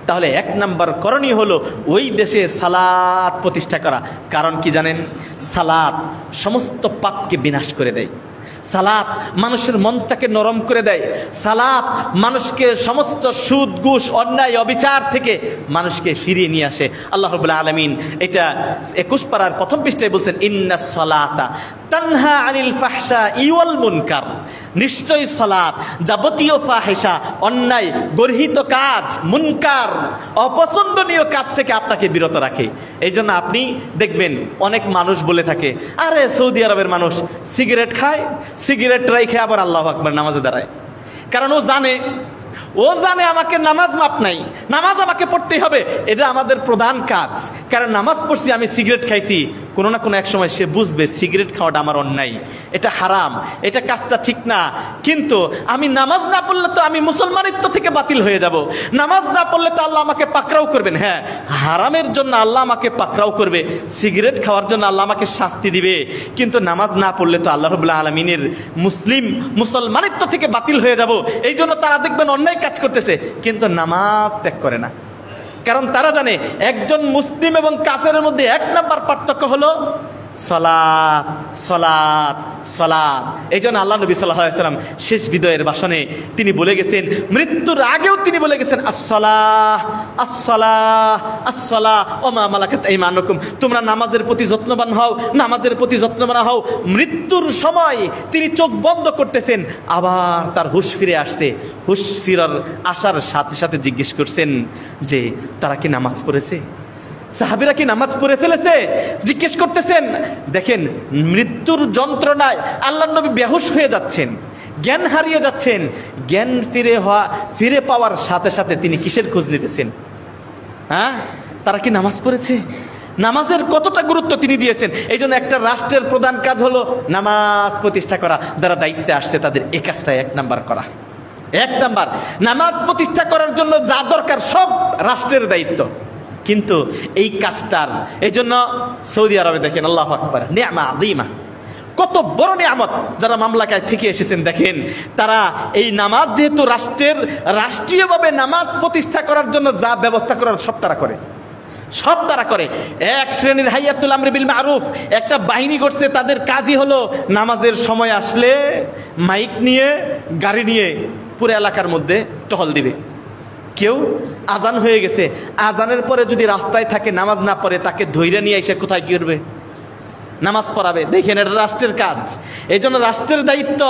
তাহলে এক নাম্বার করণীয় হলো ওই দেশে সালাত প্রতিষ্ঠা করা। কারণ কি জানেন? সালাত সমস্ত পাপকে বিনাশ করে দেয়। সালাত মানুষের মনটাকে নরম করে দেয়। সালাত মানুষকে সমস্ত সুদ ঘুষ অন্যায় অবিচার থেকে মানুষকে ফিরিয়ে নিয়ে আসে। আল্লাহ রাব্বুল আলামিন এটা 21 পারার প্রথম পৃষ্ঠায় বলছেন, ইন্নাস সালাতা তানহা আনিল ফাহশাই ওয়াল মুনকার। নিশ্চয়ই সালাত যাবতীয় ফাহিশা, অন্যায় গর্হিত কাজ, মুনকার অপছন্দনীয় কাজ থেকে আপনাকে বিরত রাখে। এই জন্য আপনি দেখবেন অনেক মানুষ বলে থাকে, আরে সৌদি আরবের মানুষ সিগারেট খায়, সিগারেট রেখে আবার আল্লাহু আকবার নামাজে দাঁড়ায়। কারণ ও জানে আমাকে নামাজ মাপ নাই, নামাজ আমাকে পড়তেই হবে। এটা আমাদের প্রধান কাজ। কারণ নামাজ পড়ছি, আমি সিগারেট খাইছি, কোনো না কোনো এক সময় সে বুঝবে সিগারেট খাওয়াটা আমার অন্যায়, এটা হারাম, এটা কাজটা ঠিক না। কিন্তু আমি নামাজ না পড়লে তো আমি মুসলমানিত্ব থেকে বাতিল হয়ে যাব। নামাজ না পড়লে তো আল্লাহ আমাকে পাকড়াও করবেন। হ্যাঁ, হারামের জন্য আল্লাহ আমাকে পাকড়াও করবে, সিগারেট খাওয়ার জন্য আল্লাহ আমাকে শাস্তি দিবে। কিন্তু নামাজ না পড়লে তো আল্লাহ রাব্বুল আলামিনের মুসলমানিত্ব থেকে বাতিল হয়ে যাব। এই জন্য তারা দেখবেন অন্যায় কাজ করতেছে কিন্তু নামাজ ত্যাগ করে না। কারণ তারা জানে একজন মুসলিম এবং কাফেরের মধ্যে এক নাম্বার পার্থক্য হলো সালাত, সালাত, সালাত। এই জন্য আল্লাহ নবী সাল্লাল্লাহু আলাইহি ওয়াসাল্লাম শেষ বিদায়ের ভাষণে তিনি বলে গেছেন, মৃত্যুর আগেও তিনি বলে গেছেন, আসসালাহ, আসসালাহ, আসসালাহ ওয়া মা মালাকাত আইমানুকুম। তোমরা নামাজের প্রতি যত্নবান হও, নামাজের প্রতি যত্নবান হও। মৃত্যুর সময় তিনি চোখ বন্ধ করতেছেন, আবার তার হুঁশ ফিরে আসছে। হুঁশ ফিরার আসার সাথে সাথে জিজ্ঞেস করছেন যে তারা কি নামাজ পড়েছে, সাহাবীরা কি নামাজ পড়ে ফেলেছে, জিজ্ঞেস করতেছেন। দেখেন মৃত্যুর যন্ত্রণায় আল্লাহর নবী বেহুশ হয়ে যাচ্ছেন, জ্ঞান হারিয়ে যাচ্ছেন। জ্ঞান ফিরে পাওয়ার সাথে সাথে তিনি কিসের খোঁজ নিতেছেন? হ্যাঁ, তারা কি নামাজ পড়েছে? নামাজের কতটা গুরুত্ব তিনি দিয়েছেন। এই জন্য একটা রাষ্ট্রের প্রধান কাজ হলো নামাজ প্রতিষ্ঠা করা। যারা দায়িত্বে আসছে তাদের এই কাজটা এক নাম্বার করা। এক নাম্বার নামাজ প্রতিষ্ঠা করার জন্য যা দরকার সব রাষ্ট্রের দায়িত্ব। কিন্তু এই কাজটার, এই জন্য সৌদি আরবে দেখেন আল্লাহু আকবার, নিয়ামা আযীমা, কত বড় নিয়ামত। যারা মামলাকায় থেকে এসেছেন দেখেন, তারা এই নামাজ যেহেতু রাষ্ট্রীয়ভাবে নামাজ প্রতিষ্ঠা করার জন্য যা ব্যবস্থা করার সব তারা করে, সব তারা করে। এক শ্রেণীর হাইয়াতুল আমরি বিল মারুফ একটা বাহিনী করছে, তাদের কাজই হলো নামাজের সময় আসলে মাইক নিয়ে, গাড়ি নিয়ে পুরো এলাকার মধ্যে টহল দিবে। কেউ আজান হয়ে গেছে, আজানের পরে যদি রাস্তায় থাকে নামাজ না পড়ে, তাকে ধৈর্য নিয়ে এসে কোথায় কি করবে? নামাজ পড়াবে। দেখেন এটা রাষ্ট্রের কাজ। এই জন্য রাষ্ট্রের দায়িত্ব,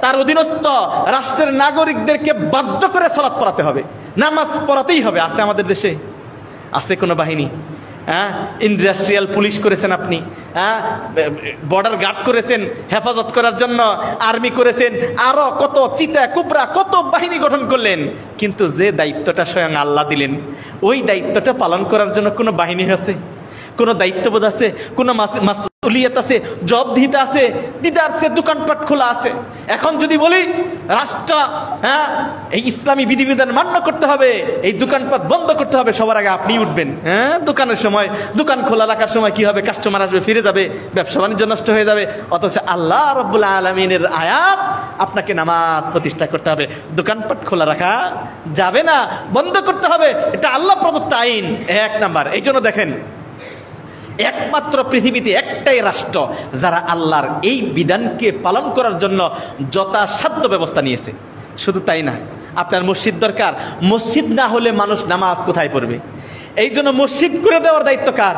তার অধীনস্থ রাষ্ট্রের নাগরিকদেরকে বাধ্য করে সালাত পড়াতে হবে, নামাজ পড়াতেই হবে। আছে আমাদের দেশে? আছে কোনো বাহিনী? হ্যাঁ, ইন্ডাস্ট্রিয়াল পুলিশ করেছেন আপনি, হ্যাঁ, বর্ডার গার্ড করেছেন হেফাজত করার জন্য, আর্মি করেছেন, আরো কত চিতা কুবরা কত বাহিনী গঠন করলেন। কিন্তু যে দায়িত্বটা স্বয়ং আল্লাহ দিলেন, ওই দায়িত্বটা পালন করার জন্য কোনো বাহিনী আছে, কোনো দায়িত্ববোধ আছে, কোনো মাসউলিয়াত আছে, জবাবদিহিতা আছে, দিদার আছে, দোকানপাট খোলা আছে। এখন যদি বলি রাষ্ট্র, হ্যাঁ, এই ইসলামী বিধিবিধান মান্য করতে হবে, এই দোকানপাট বন্ধ করতে হবে, সবার আগে আপনি উঠবেন। হ্যাঁ, দোকানের সময়, দোকান খোলা রাখার সময় কি হবে? কাস্টমার আসবে, ফিরে যাবে, ব্যবসা বাণিজ্য নষ্ট হয়ে যাবে। অথচ আল্লাহ রাব্বুল আলামিনের আয়াত, আপনাকে নামাজ প্রতিষ্ঠা করতে হবে, দোকানপাট খোলা রাখা যাবে না, বন্ধ করতে হবে। এটা আল্লাহ প্রদত্ত আইন, এক নাম্বার। এই জন্য দেখেন একমাত্র পৃথিবীতে একটাই রাষ্ট্র যারা আল্লাহর এই বিধানকে পালন করার জন্য যথাসাধ্য ব্যবস্থা নিয়েছে। শুধু তাই না, আপনার মসজিদ দরকার, মসজিদ না হলে মানুষ নামাজ কোথায় পড়বে? এই জন্য মসজিদ করে দেওয়ার দায়িত্ব কার?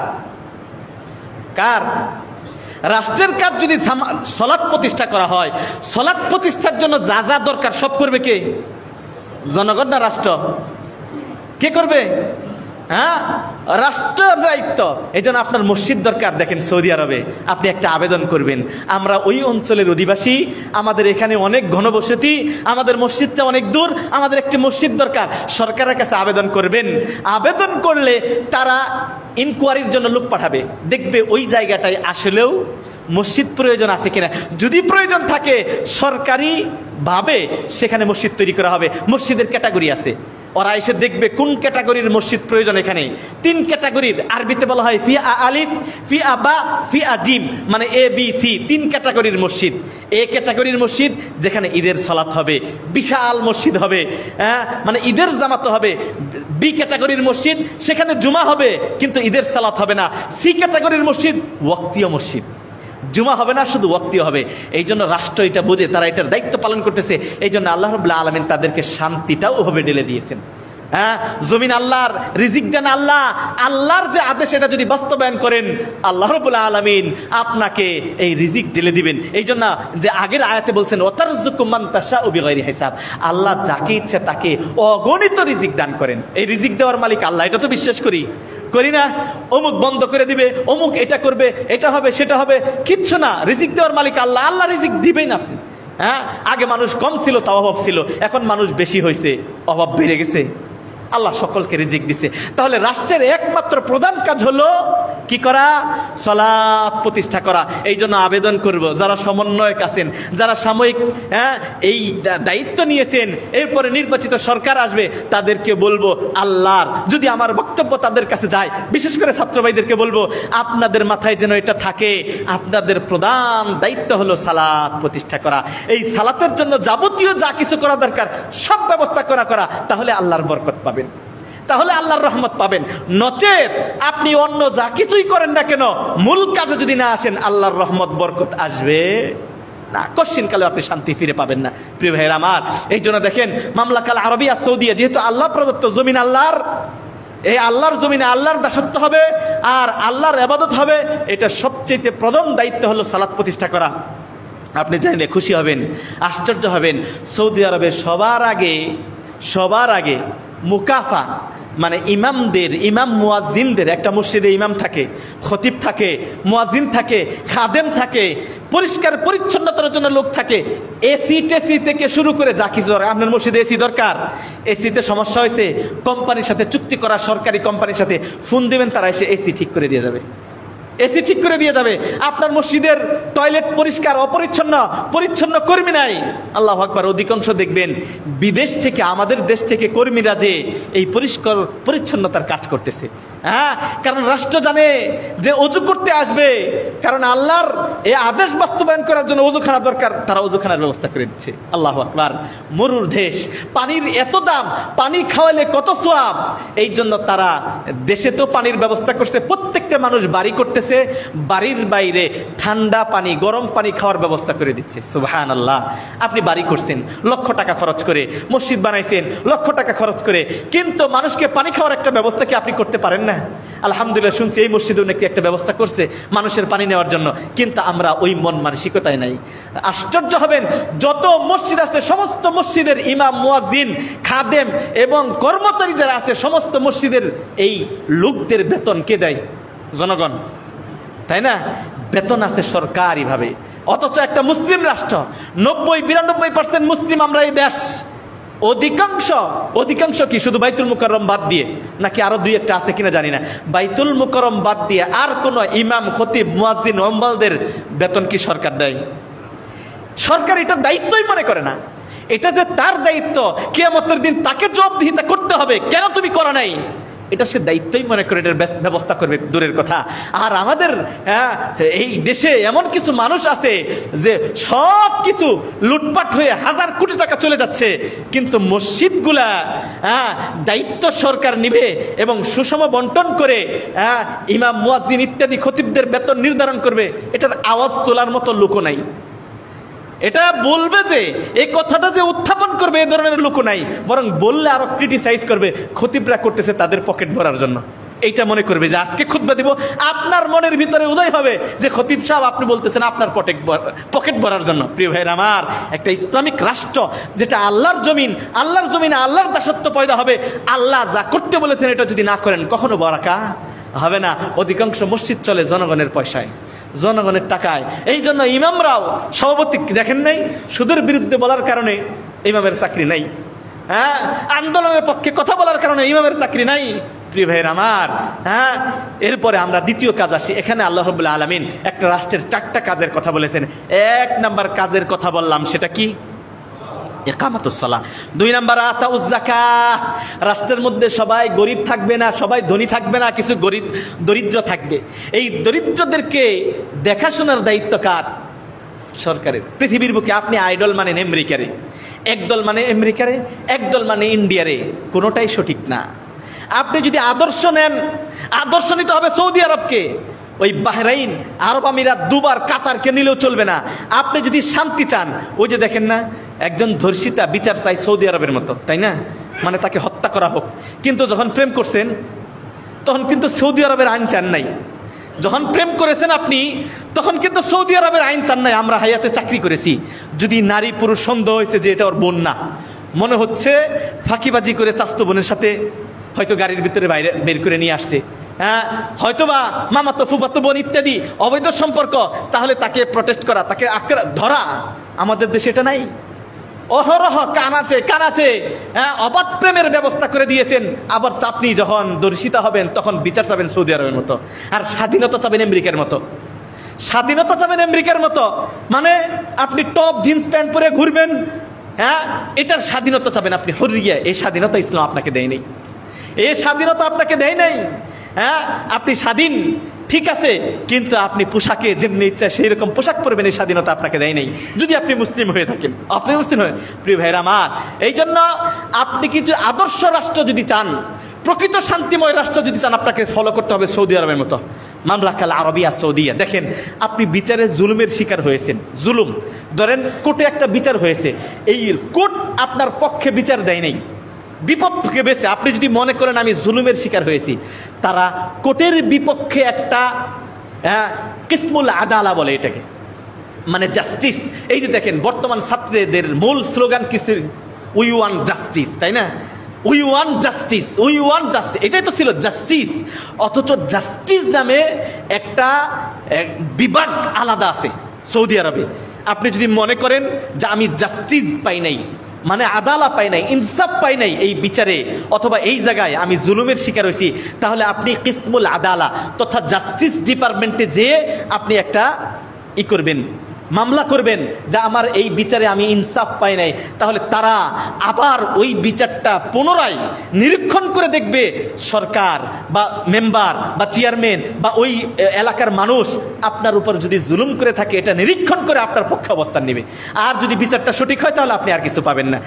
কার? রাষ্ট্রের কাজ। যদি সালাত প্রতিষ্ঠা করা হয়, সালাত প্রতিষ্ঠার জন্য যা যা দরকার সব করবে কে? জনগণ না রাষ্ট্র? কে করবে? হ্যাঁ, রাষ্ট্রের দায়িত্ব। এই জন্য আপনার মসজিদ দরকার। দেখেন সৌদি আরবে আপনি একটা আবেদন করবেন, আমরা ওই অঞ্চলের অধিবাসী, আমাদের এখানে অনেক ঘনবসতি, আমাদের মসজিদটা অনেক দূর, আমাদের একটি মসজিদ দরকার। সরকারের কাছে আবেদন করবেন। আবেদন করলে তারা ইনকোয়ারির জন্য লোক পাঠাবে, দেখবে ওই জায়গাটায় আসলেও মসজিদ প্রয়োজন আছে কিনা। যদি প্রয়োজন থাকে সরকারি ভাবে সেখানে মসজিদ তৈরি করা হবে। মসজিদের ক্যাটাগরি আছে, ওরা এসে দেখবে কোন ক্যাটাগরির মসজিদ প্রয়োজন। এখানে 3 ক্যাটাগরির, আরবিতে বলা হয় ফিয়া আলিফ, ফিয়া বা, ফিয়া জিম, মানে এ বি সি, 3 ক্যাটাগরির মসজিদ। এ ক্যাটাগরির মসজিদ যেখানে ঈদের সালাত হবে, বিশাল মসজিদ হবে, মানে ঈদের জামাত হবে। বি ক্যাটাগরির মসজিদ, সেখানে জুমা হবে কিন্তু ঈদের সালাত হবে না। সি ক্যাটাগরির মসজিদ ওয়াক্তীয় মসজিদ, জুমা হবে না, শুধু ওয়াক্তীয় হবে। এই জন্য রাষ্ট্র এটা বুঝে, তারা এটার দায়িত্ব পালন করতেছে। এই জন্য আল্লাহ রাব্বুল আলামিন তাদেরকে শান্তিটাও ওভাবে ঢেলে দিয়েছেন। হ্যাঁ, জমিন আল্লাহর, রিজিক দেন আল্লাহ। আল্লাহর যে আদেশ এটা যদি বাস্তবায়ন করেন, আল্লাহ রাব্বুল আলামিন আপনাকে এই রিজিক ঢেলে দিবেন। এই জন্য যে আগের আয়াতে বলছেন ওয়াতারযুকু মান তাশাউ বিগাইরি হিসাব, আল্লাহ যাকে ইচ্ছে তাকে অগণিত রিজিক দান করেন। এই রিজিক দেওয়ার মালিক আল্লাহ, এটা তো বিশ্বাস করি না? অমুক বন্ধ করে দিবে, অমুক এটা করবে, এটা হবে সেটা হবে, কিচ্ছু না। রিজিক দেওয়ার মালিক আল্লাহ, আল্লাহ রিজিক দিবেন আপনি। হ্যাঁ, আগে মানুষ কম ছিল তাও অভাব ছিল, এখন মানুষ বেশি হয়েছে, অভাব বেড়ে গেছে, আল্লাহ সকলকে রিজিক দিছে। তাহলে রাষ্ট্রের একমাত্র প্রধান কাজ হলো কি করা? সালাত প্রতিষ্ঠা করা। এই জন্য আবেদন করব যারা সমন্বয়ক আছেন, যারা সাময়িক এই দায়িত্ব নিয়েছেন, এরপরে নির্বাচিত সরকার আসবে, তাদেরকে বলবো আল্লাহর যদি আমার বক্তব্য তাদের কাছে যায়, বিশেষ করে ছাত্র ভাইদেরকে বলবো আপনাদের মাথায় যেন এটা থাকে, আপনাদের প্রধান দায়িত্ব হলো সালাত প্রতিষ্ঠা করা। এই সালাতের জন্য যাবতীয় যা কিছু করা দরকার সব ব্যবস্থা করা, তাহলে আল্লাহর বরকত পাবেন, তাহলে আল্লাহর রহমত পাবেন। নচেত আপনি অন্য যা কিছুই করেন না কেন, মূল কাজে যদি না আসেন, আল্লাহর রহমত বরকত আসবে না, কশিন কালে আপনি শান্তি ফিরে পাবেন না। প্রিয় ভাইয়েরা আমার, এই জন্য দেখেন মামলাকাল আরবিয়া সৌদিয়া যেহেতু আল্লাহ প্রদত্ত জমিন, আল্লাহর, এই আল্লাহর জমিনে আল্লাহর দাসত্ব হবে আর আল্লাহর ইবাদত হবে। এটা সবচেয়ে প্রধান দায়িত্ব হলো সালাত প্রতিষ্ঠা করা। আপনি জানলে খুশি হবেন, আশ্চর্য হবেন, সৌদি আরবে সবার আগে মুকাফা, মানে ইমামদের, ইমাম মুয়াজ্জিনদের, একটা মসজিদে ইমাম থাকে, খতিব থাকে, মুয়াজ্জিন থাকে, খাদেম থাকে, পরিষ্কার পরিচ্ছন্নতার জন্য লোক থাকে, এসি টেসি থেকে শুরু করে যা কিছু দরকার। আপনার মসজিদে এসি দরকার, এসিতে সমস্যা হয়েছে, কোম্পানির সাথে চুক্তি করা, সরকারি কোম্পানির সাথে ফোন দিবেন, তারা এসে এসি ঠিক করে দিয়ে যাবে, এসি ঠিক করে দিয়ে যাবে। আপনার মসজিদের টয়লেট পরিষ্কার পরিচ্ছন্ন কর্মী নাই, আল্লাহু আকবার। অধিকাংশ দেখবেন বিদেশ থেকে, আমাদের দেশ থেকে কর্মীরা যে এই পরিষ্কার পরিচ্ছন্নতার কাজ করতেছে, হ্যাঁ, কারণ রাষ্ট্র জানে যে অজু করতে আসবে, কারণ আল্লাহর এই আদেশ বাস্তবায়ন করার জন্য অজুখানা দরকার, তারা অজুখানার ব্যবস্থা করে দিচ্ছে। আল্লাহু আকবার। মরুর দেশ, পানির এত দাম, পানি খাওয়ালে কত সওয়াব, এই জন্য তারা দেশে তো পানির ব্যবস্থা করছে, প্রত্যেকটা মানুষ বাড়ি করতেছে, বাড়ির বাইরে ঠান্ডা পানি, গরম পানি খাওয়ার ব্যবস্থা করে দিচ্ছে। সুবহানাল্লাহ। আপনি বাড়ি করছেন লক্ষ টাকা খরচ করে, মসজিদ বানাইছেন লক্ষ টাকা খরচ করে, কিন্তু মানুষকে পানি খাওয়ার একটা ব্যবস্থা কি আপনি করতে পারেন না? আলহামদুলিল্লাহ, শুনছি এই মসজিদেও নাকি একটা ব্যবস্থা করছে মানুষের পানি নেওয়ার জন্য, কিন্তু আমরা ওই মন মানসিকতায় নাই। আশ্চর্য হবেন, যত মসজিদ আছে সমস্ত মসজিদের ইমাম, মুয়াজ্জিন, খাদেম এবং কর্মচারী যারা আছে, সমস্ত মসজিদের এই লোকদের বেতন কে দেয়? জনগণ, তাই না? বেতন আছে সরকারিভাবে। অথচ একটা মুসলিম রাষ্ট্র, 90-92% মুসলিম আমরা এই দেশ, অধিকাংশ কি শুধু বাইতুল মুকাররম বাদ দিয়ে, নাকি আরো 2-1টা আছে কিনা জানি না, বাইতুল মুকাররম বাদ দিয়ে আর কোন ইমাম, খতিব, মুয়াজ্জিন, ওম্বালদের বেতন কি সরকার দেয়? সরকার এটা দায়িত্বই মনে করে না, এটা যে তার দায়িত্ব, কিয়ামতের দিন তাকে জবাবদিহিতা করতে হবে, কেন তুমি করো নাই, এটা সে দায়িত্বই মনে করে এটার ব্যবস্থা করবে, দূরের কথা। আর আমাদের এই দেশে এমন কিছু মানুষ আছে যে সব কিছু লুটপাট হয়ে হাজার কোটি টাকা চলে যাচ্ছে, কিন্তু মসজিদগুলা দায়িত্ব সরকার নিবে এবং সুষম বন্টন করে ইমাম, মুয়াজ্জিন ইত্যাদি খতিবদের বেতন নির্ধারণ করবে, এটার আওয়াজ তোলার মতো লোকও নাই। এটা বলবে যে এই কথাটা যে উত্থাপন করবে, এই ধরনের লোক নাই, বরং বললে আরো ক্রিটিসাইজ করবে, খতিবরা করতেছে তাদের পকেট ভরার জন্য। এইটা মনে করবে যে আজকে খুতবা দিব, আপনার মনের ভিতরে উদয় হবে যে খতিব সাহেব আপনি বলতেছেন আপনার পকেট ভরার জন্য। প্রিয় ভাইয়ের আমার, একটা ইসলামিক রাষ্ট্র যেটা আল্লাহর জমিন, আল্লাহর জমিনে আল্লাহর দাসত্ব পয়দা হবে, আল্লাহ যা করতে বলেছেন এটা যদি না করেন কখনো বরাকা হবে না। অধিকাংশ মসজিদ চলে জনগণের পয়সায়, জনগণের টাকায়। এই জন্য ইমামরাও সভাপতি দেখেন নাই, সুদের বিরুদ্ধে বলার কারণে ইমামের চাকরি নাই, হ্যাঁ, আন্দোলনের পক্ষে কথা বলার কারণে ইমামের চাকরি নাই। প্রিয় ভাইয়ের আমার, হ্যাঁ, এরপরে আমরা দ্বিতীয় কাজ আসি। এখানে আল্লাহ রাব্বুল আলামিন একটা রাষ্ট্রের 4টা কাজের কথা বলেছেন। 1 নাম্বার কাজের কথা বললাম, সেটা কি? ইকামাতুস সালাহ। 2 নাম্বার আতাউজ যাকাত। রাষ্ট্রের মধ্যে সবাই গরিব থাকবে না, সবাই ধনী থাকবে না, কিছু গরিব দরিদ্র থাকবে। এই দরিদ্রদেরকে দেখাশোনার দায়িত্ব কার? সরকারের। পৃথিবীর বুকে আপনি আইডল মানেন আমেরিকারে, একদল মানে আমেরিকারে, একদল মানে ইন্ডিয়ারে, কোনোটাই সঠিক না। আপনি যদি আদর্শ নেন, আদর্শ নিতে হবে সৌদি আরবকে, ওই বাহরাইন, আরব আমিরাত, দুবার, কাতারকে নিলেও চলবে না। আপনি যদি শান্তি চান, ওই যে দেখেন না, একজন ধর্ষিতা বিচার চাই সৌদি আরবের মতো, তাই না? মানে তাকে হত্যা করা হোক। কিন্তু যখন প্রেম করছেন তখন কিন্তু সৌদি আরবের আইন চান নাই। যখন প্রেম করেছেন আপনি তখন কিন্তু সৌদি আরবের আইন চান নাই। আমরা হায়াতে চাকরি করেছি, যদি নারী পুরুষ সন্দেহ হয়েছে যে এটা ওর বোন না, মনে হচ্ছে ফাঁকিবাজি করে চাস্তো বোনের সাথে হয়তো গাড়ির ভিতরে বাইরে বের করে নিয়ে আসছে, হ্যাঁ, হয়তোবা মামাতো ফুফাতো বোন ইত্যাদি অবৈধ সম্পর্ক, তাহলে তাকে প্রটেস্ট করা, তাকে ধরা। আমাদের দেশে এটা নাই। অহরহ কানাচে হ্যাঁ, অবাধ প্রেমের ব্যবস্থা করে দিয়েছেন। আবার আপনি যখন দর্শিতা হবেন তখন বিচার চাবেন সৌদি আরবের মতো, আর স্বাধীনতা চাবেন আমেরিকার মতো। স্বাধীনতা চাবেন আমেরিকার মতো মানে আপনি টপ জিন্স প্যান্ট পরে ঘুরবেন, হ্যাঁ, এটার স্বাধীনতা চাবেন আপনি। হরিয়া, এই স্বাধীনতা ইসলাম আপনাকে দেয়নি, এই স্বাধীনতা আপনাকে দেয় নাই। হ্যাঁ, আপনি স্বাধীন ঠিক আছে, কিন্তু আপনি পোশাকে যেমনি ইচ্ছা সেই রকম পোশাক পরবেন, এই স্বাধীনতা আপনাকে দেয় নাই, যদি আপনি মুসলিম হয়ে থাকেন। আপনি মুসলিম হয়ে, প্রিয় ভাইরা আমার, এই জন্য আপনি কিছু আদর্শ রাষ্ট্র যদি চান, প্রকৃত শান্তিময় রাষ্ট্র যদি চান, আপনাকে ফলো করতে হবে সৌদি আরবের মতো মামলাকাল আরবিয়া সৌদিয়া। দেখেন, আপনি বিচারে জুলুমের শিকার হয়েছেন, জুলুম ধরেন কোর্টে একটা বিচার হয়েছে, এই কোর্ট আপনার পক্ষে বিচার দেয় নাই, বিপক্ষে বেছে। আপনি যদি মনে করেন আমি জুলুমের শিকার হয়েছি, তারা কোর্টের বিপক্ষে একটা কিসমুল আদালা বলে এটাকে, মানে জাস্টিস। এই যে দেখেন বর্তমান ছাত্রদের মূল স্লোগান কিছু, উই ওয়ান্ট জাস্টিস, তাই না? We want justice, we want justice, এটাই তো ছিল জাস্টিস। অথচ জাস্টিস নামে একটা বিভাগ আলাদা আছে সৌদি আরবে। আপনি যদি মনে করেন যে আমি জাস্টিস পাই নাই, মানে আদালা পাই নাই, ইনসাফ পাই নাই এই বিচারে অথবা এই জায়গায়, আমি জুলুমের শিকার হয়েছি, তাহলে আপনি কিসমুল আদালা তথা জাস্টিস ডিপার্টমেন্টে যেয়ে আপনি একটা করবেন, মামলা করবেন যে আমার এই বিচারে আমি ইনসাফ পাই নাই। তাহলে তারা আবার ওই বিচারটা পুনরায় নিরীক্ষণ করে দেখবে, সরকার বা মেম্বার বা চেয়ারম্যান বা ওই এলাকার মানুষ আপনার উপর যদি জুলুম করে থাকে, এটা নিরীক্ষণ করে আপনার পক্ষে অবস্থান নেবে। আর যদি বিচারটা সঠিক হয় তাহলে আপনি আর কিছু পাবেন না।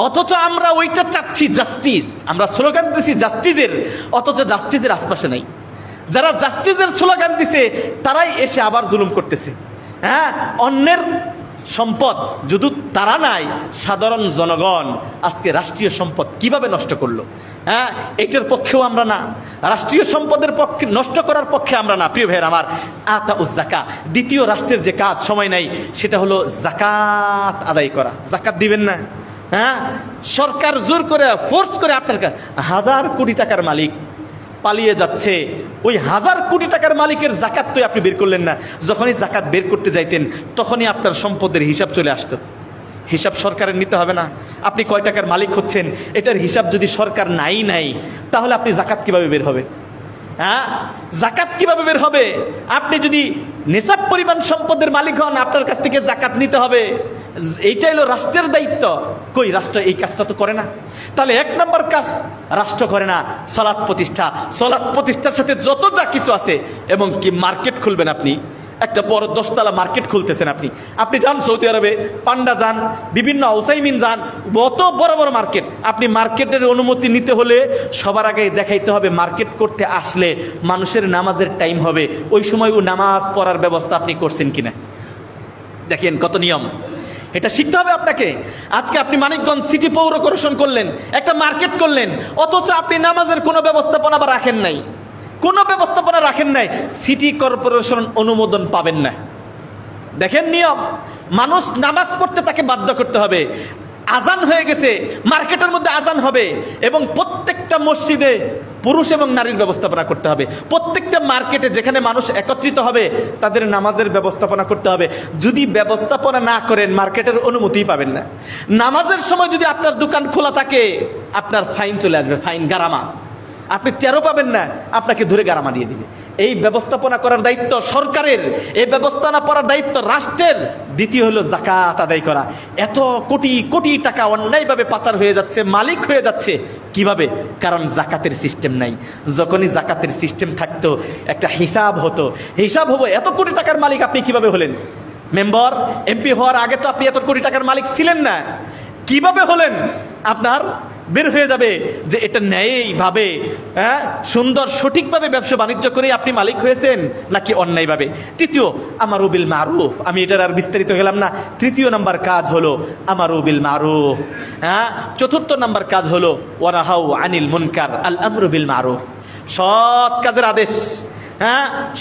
অথচ আমরা ওইটা চাচ্ছি, জাস্টিস, আমরা স্লোগান দিচ্ছি জাস্টিসের, অথচ জাস্টিসের আশপাশে নাই। যারা জাস্টিসের স্লোগান দিছে তারাই এসে আবার জুলুম করতেছে। হ্যাঁ, অন্যের সম্পদ যদি তারা নাই, সাধারণ জনগণ আজকে রাষ্ট্রীয় সম্পদ কিভাবে নষ্ট করলো? হ্যাঁ, এটার পক্ষেও আমরা না, রাষ্ট্রীয় সম্পদের পক্ষে নষ্ট করার পক্ষে আমরা না। প্রিয় ভাইয়ের আমার, আতাউজ যাকাত, দ্বিতীয় রাষ্ট্রের যে কাজ, সময় নাই, সেটা হলো যাকাত আদায় করা। যাকাত দিবেন না? হ্যাঁ, সরকার জোর করে ফোর্স করে আপনার 1000 কোটি টাকার মালিক পালিয়ে যাচ্ছে, ওই 1000 কোটি টাকার মালিকের যাকাত তো আপনি বের করলেন না। যখনই যাকাত বের করতে যাইতেন তখনই আপনার সম্পদের হিসাব চলে আসতো। হিসাব সরকারের নিতে হবে না? আপনি কয় টাকার মালিক হচ্ছেন এটার হিসাব যদি সরকার নাই, তাহলে আপনি যাকাত কিভাবে বের হবে? হ্যাঁ, যাকাত কিভাবে বের হবে? আপনি যদি নিসাব পরিমাণ সম্পদের মালিক হন, আপনার কাছ থেকে যাকাত নিতে হবে। এইটাই হলো রাষ্ট্রের দায়িত্ব। কই রাষ্ট্র এই কাজটা তো করে না। তাহলে 1 নম্বর কাজ রাষ্ট্র করে না, সালাত প্রতিষ্ঠা। সালাত প্রতিষ্ঠার সাথে যত যা কিছু আছে, এবং কি মার্কেট খুলবেন আপনি, একটা বড় 10 তলা মার্কেট খুলতেছেন আপনি যান সৌদি আরবে, পান্ডা যান, বিভিন্ন আউসাইমিন যান, অত বড় বড় মার্কেট। আপনি মার্কেটের অনুমতি নিতে হলে সবার আগে দেখাইতে হবে মার্কেট করতে আসলে মানুষের নামাজের টাইম হবে, ওই সময় ও নামাজ পড়ার ব্যবস্থা আপনি করছেন কিনা। দেখেন কত নিয়ম, এটা শিখতে হবে আপনাকে। আজকে আপনি মানিকগঞ্জ সিটি পৌর কর্পোরেশন করলেন, একটা মার্কেট করলেন, অথচ আপনি নামাজের কোনো ব্যবস্থাপনা বা রাখেন নাই। কোনো ব্যবস্থাপনা রাখেন নাই, সিটি কর্পোরেশন অনুমোদন পাবেন না। দেখেন নিয়ম, মানুষ নামাজ পড়তে তাকে বাধ্য করতে হবে। আজান হয়ে গেছে, মার্কেটের মধ্যে আজান হবে এবং প্রত্যেকটা মসজিদে পুরুষ এবং নারীর ব্যবস্থাপনা করতে হবে। প্রত্যেকটা মার্কেটে যেখানে মানুষ একত্রিত হবে তাদের নামাজের ব্যবস্থাপনা করতে হবে। যদি ব্যবস্থাপনা না করেন মার্কেটের অনুমতি পাবেন না। নামাজের সময় যদি আপনার দোকান খোলা থাকে আপনার ফাইন চলে আসবে, ফাইন, গারামা। আপনি তেরো পাবেন না, আপনাকে ধরে গারামা দিয়ে দিবে। এই ব্যবস্থাপনা করার দায়িত্ব সরকারের, এই ব্যবস্থাপনা করার দায়িত্ব রাষ্ট্রের। দ্বিতীয় হলো যাকাত আদায় করা। এত কোটি কোটি টাকা অন্যায়ভাবে পাচার হয়ে যাচ্ছে, মালিক হয়ে যাচ্ছে কিভাবে? কারণ জাকাতের সিস্টেম নাই। যখনই জাকাতের সিস্টেম থাকতো একটা হিসাব হতো, হিসাব হবো এত কোটি টাকার মালিক আপনি কিভাবে হলেন? মেম্বার এমপি হওয়ার আগে তো আপনি এত কোটি টাকার মালিক ছিলেন না, কিভাবে হলেন? আপনার বের হয়ে যাবে যে এটা ন্যায়ভাবে, সুন্দর সঠিকভাবে ব্যবসা বাণিজ্য করে আপনি মালিক হয়েছেন নাকি অন্যায়ভাবে। তৃতীয়, আমারু বিল মারুফ। আমি এটার আর বিস্তারিত গেলাম না। তৃতীয় নাম্বার কাজ হলো আমারু বিল মারুফ। চতুর্থ নাম্বার কাজ হলো ওয়ানাহাউ আনিল মুনকার, আল আমরু বিল মারুফ। সৎ কাজের আদেশ,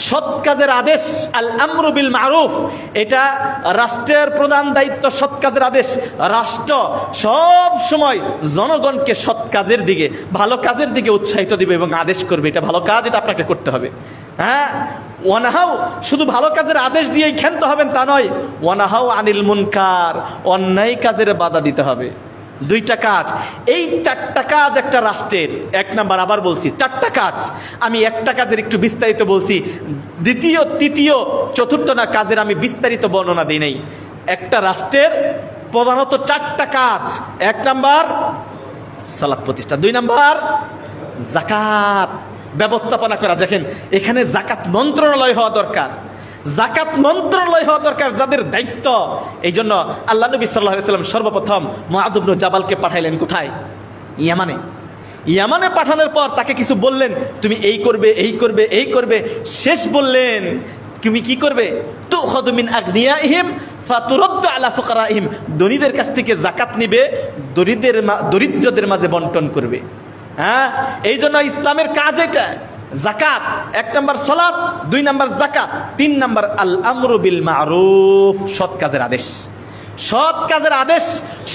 সৎ কাজের আদেশ, আল আমরু বিল মারুফ, এটা রাষ্ট্রের প্রধান দায়িত্ব। সৎ কাজের আদেশ। রাষ্ট্র সব সময় জনগণকে সৎ কাজের দিকে, ভালো কাজের দিকে উৎসাহিত দিবে এবং আদেশ করবে এটা ভালো কাজ, এটা আপনাকে করতে হবে। ওয়ানাহাউ, শুধু ভালো কাজের আদেশ দিয়েই ক্ষান্ত হবেন তা নয়, ওয়ানাহাউ আনিল মুনকার, অন্যায় কাজের বাধা দিতে হবে। দুইটা কাজ, এই চারটা কাজ একটা রাষ্ট্রের। এক নাম্বার, আবার বলছি, চারটা কাজ। আমি একটা কাজের একটু বিস্তারিত বলছি, দ্বিতীয়, তৃতীয়, চতুর্থ না কাজের আমি বিস্তারিত বর্ণনা দিই নাই। একটা রাষ্ট্রের প্রধানত চারটা কাজ। এক নাম্বার সালাত প্রতিষ্ঠা, দুই নাম্বার যাকাত ব্যবস্থাপনা করা। দেখেন এখানে যাকাত মন্ত্রণালয় হওয়া দরকার, যাকাত মন্ত্রণালয় হওয়া দরকার, যাদের দায়িত্ব। এই জন্য আল্লাহ নবী সাল্লাল্লাহু আলাইহি ওয়াসাল্লাম সর্বপ্রথম মুআদ ইবনে জাবালকে পাঠাইলেন কোথায়? ইয়ামানে। ইয়ামানে পাঠানোর পর তাকে কিছু বললেন, তুমি এই করবে, এই করবে, এই করবে। শেষ বললেন তুমি কি করবে? তুখাযু মিন আগনিয়াইহিম ফাতুরাদ্দু আলা ফুকারাইহিম, ধনীদের কাছ থেকে যাকাত নিবে, দরিদ্রদের মাঝে বন্টন করবে। এই জন্য ইসলামের কাজ এটা। যাকাত, এক নাম্বার সালাত, দুই নাম্বার যাকাত, তিন নাম্বার আল আমরু বিল মারুফ, সৎ কাজের আদেশ। সৎ কাজের আদেশ,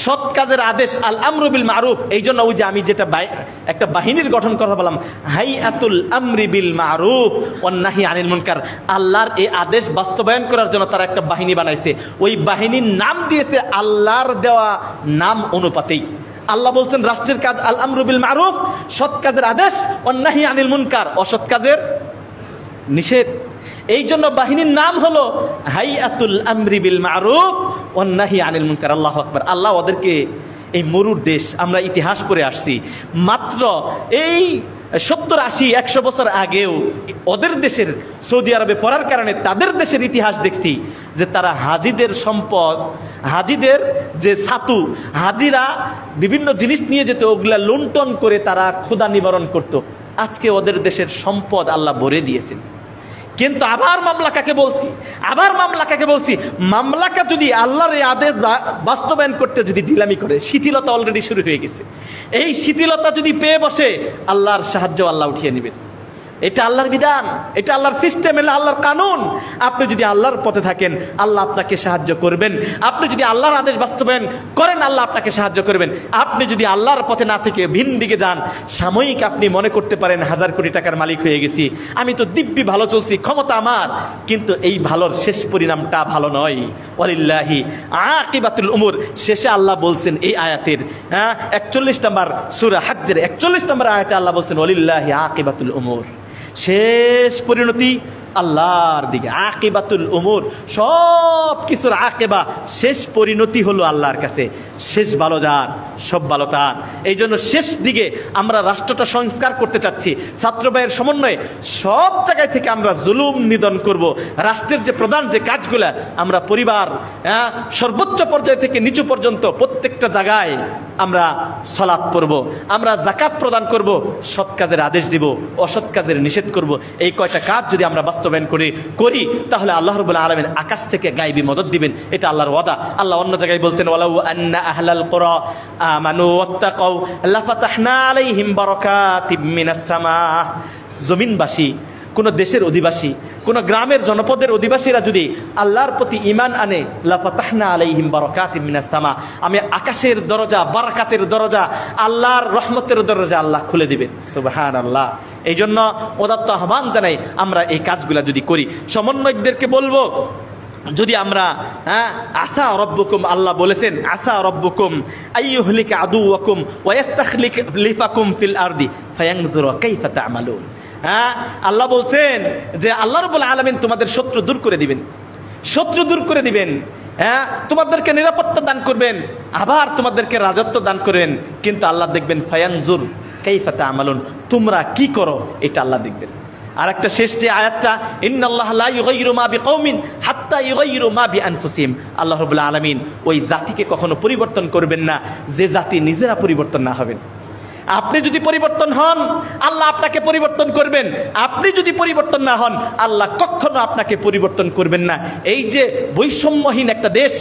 সৎ কাজের আদেশ, আল আমরু বিল মারুফ। এই জন্য ওই যে আমি যেটা একটা বাহিনীর গঠন কথা বললাম, হাইয়াতুল আমরি বিল মারুফ ওয়ান নাহি আনিল মুনকার, আল্লাহর এই আদেশ বাস্তবায়ন করার জন্য তারা একটা বাহিনী বানাইছে। ওই বাহিনীর নাম দিয়েছে আল্লাহর দেওয়া নাম অনুপাতেই। আল্লাহ বলছেন রাষ্ট্রের কাজ আল আমরু বিল মারুফ, সৎ কাজের আদেশ, ওয়ান নাহি আনিল মুনকার, অসৎ কাজের নিষেধ। এই জন্য বাহিনীর নাম হলো হাইয়াতুল আমরি বিল মারুফ ওয়ান নাহি আনিল মুনকার। আল্লাহু আকবার। আল্লাহ ওদেরকে, এই মরুর দেশ, আমরা ইতিহাস পড়ে আসছি, মাত্র এই 70-80-100 বছর আগেও ওদের দেশের, সৌদি আরবে পড়ার কারণে তাদের দেশের ইতিহাস দেখছি যে তারা হাজিদের সম্পদ, হাজিদের যে ছাতু, হাজিরা বিভিন্ন জিনিস নিয়ে যেত, ওগুলা লুণ্ঠন করে তারা ক্ষুধা নিবারণ করত। আজকে ওদের দেশের সম্পদ আল্লাহ ভরে দিয়েছেন। কিন্তু আবার মামলাকাকে বলছি, আবার মামলাকাকে বলছি, মামলাকা যদি আল্লাহর এই আদেশ বাস্তবায়ন করতে যদি ঢিলামি করে, শিথিলতা অলরেডি শুরু হয়ে গেছে। এই শিথিলতা যদি পেয়ে বসে, আল্লাহর সাহায্য আল্লাহ উঠিয়ে নেবেন। এটা আল্লাহর বিধান, এটা আল্লাহর সিস্টেম, এটা আল্লাহর কানুন। আপনি যদি আল্লাহর পথে থাকেন আল্লাহ আপনাকে সাহায্য করবেন। আপনি যদি আল্লাহর আদেশ বাস্তবায়ন করেন আল্লাহ আপনাকে সাহায্য করবেন। আপনি যদি আল্লাহর পথে না থেকে ভিন দিকে যান, সাময়িক আপনি মনে করতে পারেন 1000 কোটি টাকার মালিক হয়ে গেছি, আমি তো দিব্যি ভালো চলছি, ক্ষমতা আমার, কিন্তু এই ভালোর শেষ পরিণামটা ভালো নয়। ওয়ালিল্লাহি আকিবাতুল উমুর। শেষে আল্লাহ বলছেন এই আয়াতের 41 নম্বর সূরা হজ্জের 41 নম্বর আয়াতে আল্লাহ বলছেন ওয়ালিল্লাহি আকিবাতুল উমুর, শেষ পরিণতি আল্লাহর দিকে। আকিবাতুল উমুর, সব কিছুর আকিবা, শেষ পরিণতি হলো আল্লাহর কাছে। শেষ ভালো যার, সব ভালো তার। এই জন্য শেষ দিকে আমরা রাষ্ট্রটা সংস্কার করতে চাচ্ছি, ছাত্র ভাইয়ের সমন্বয়ে সব জায়গায় থেকে আমরা জুলুম নিধন করব। রাষ্ট্রের যে প্রধান যে কাজগুলা, আমরা পরিবার সর্বোচ্চ পর্যায় থেকে নিচু পর্যন্ত প্রত্যেকটা জায়গায় আমরা সালাত পড়ব, আমরা যাকাত প্রদান করব, সৎ কাজের আদেশ দিব, অসৎ কাজের নিষেধ করব। এই কয়টা কাজ যদি আমরা বাস্তবায়ন করি তাহলে আল্লাহ রাব্বুল আলামিন আকাশ থেকে গায়বী মদদ দিবেন। এটা আল্লাহর ওয়াদা। আল্লাহ অন্য জায়গায় বলছেন ওয়ালাউ আন্না আহলাল কুরা আমানু ওয়াত্তাকাউ লাফাতাহনা আলাইহিম বারাকাতিম মিনাস সামা। জমিনবাসী, কোন দেশের অধিবাসী, কোন গ্রামের জনপদের অধিবাসীরা যদি আল্লাহর প্রতি ঈমান আনে, লাফাতাহনা আলাইহিম বারাকাতিম মিনাস সামা, আমি আকাশের দরজা, বারাকাতের দরজা, আল্লাহর রহমতের দরজা আল্লাহ খুলে দিবেন। সুবহানাল্লাহ। এই জন্য উদাত্ত আহ্বান জানাই আমরা এই কাজগুলা যদি করি। সমন্বয়কদেরকে বলবো, যদি আমরা আসা রব্বুকুম, আল্লাহ বলেছেন আসা রব্বুকুম আইয়ুহলিকা আদুওয়াকুম ওয়া ইস্তাখলিফাকুম ফিল আরদি ফায়ানজুরা কাইফা তা'মালুন। আল্লাহ বলছেন যে আল্লাহ রাব্বুল আলামিন তোমাদের শত্রু দূর করে দিবেন, শত্রু দূর করে দিবেন, তোমাদেরকে নিরাপত্তা দান করবেন, আবার তোমাদেরকে রাজত্ব দান করবেন, কিন্তু আল্লাহ দেখবেন ফায়ানজুর কাইফা তা'মালুন, তোমরা কি করো এটা আল্লাহ দেখবেন। আর একটা শেষ যে আয়াতটা, ইন্নাল্লাহা লা ইউগাইয়িরু মা বিকওমিন হাত্তা ইউগাইয়িরু মা বিআনফুসিহিম, আল্লাহ রাব্বুল আলামিন ওই জাতিকে কখনো পরিবর্তন করবেন না যে জাতি নিজেরা পরিবর্তন না হবেন। আপনি যদি পরিবর্তন হন, আল্লাহ আপনাকে পরিবর্তন করবেন। আপনি যদি পরিবর্তন না হন, আল্লাহ কখনো আপনাকে পরিবর্তন করবেন না। এই যে বৈষম্যহীন একটা দেশ,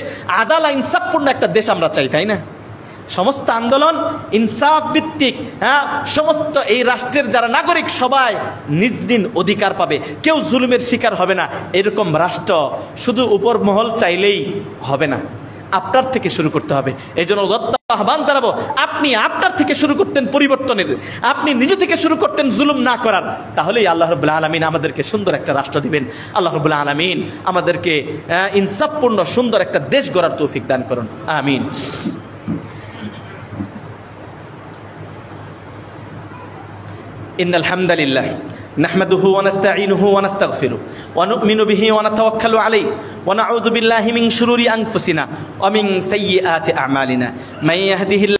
আদালত ইনসাফপূর্ণ একটা দেশ আমরা চাই, তাই না? সমস্ত আন্দোলন ইনসাফ ভিত্তিক, সমস্ত এই রাষ্ট্রের যারা নাগরিক সবাই নিজ দিন অধিকার পাবে, কেউ জুলুমের শিকার হবে না। এরকম রাষ্ট্র শুধু উপর মহল চাইলেই হবে না, আপনার থেকে শুরু করতে হবে। এই জন্য আহ্বান জানাবো, আপনি আপনার থেকে শুরু করতেন পরিবর্তনের, আপনি নিজে থেকে শুরু করতেন জুলুম না করার, তাহলেই আল্লাহ রাব্বুল আলামিন আমাদেরকে সুন্দর একটা রাষ্ট্র দিবেন। আল্লাহ রাব্বুল আলামিন আমাদেরকে ইনসাফপূর্ণ সুন্দর একটা দেশ গড়ার তৌফিক দান করুন, আমিন। ইন্নাল হামদালিল্লাহ نحمده ونستعينه ونستغفره ونؤمن به ونتوكل عليه ونعوذ بالله من شرور أنفسنا ومن سيئات أعمالنا من يهده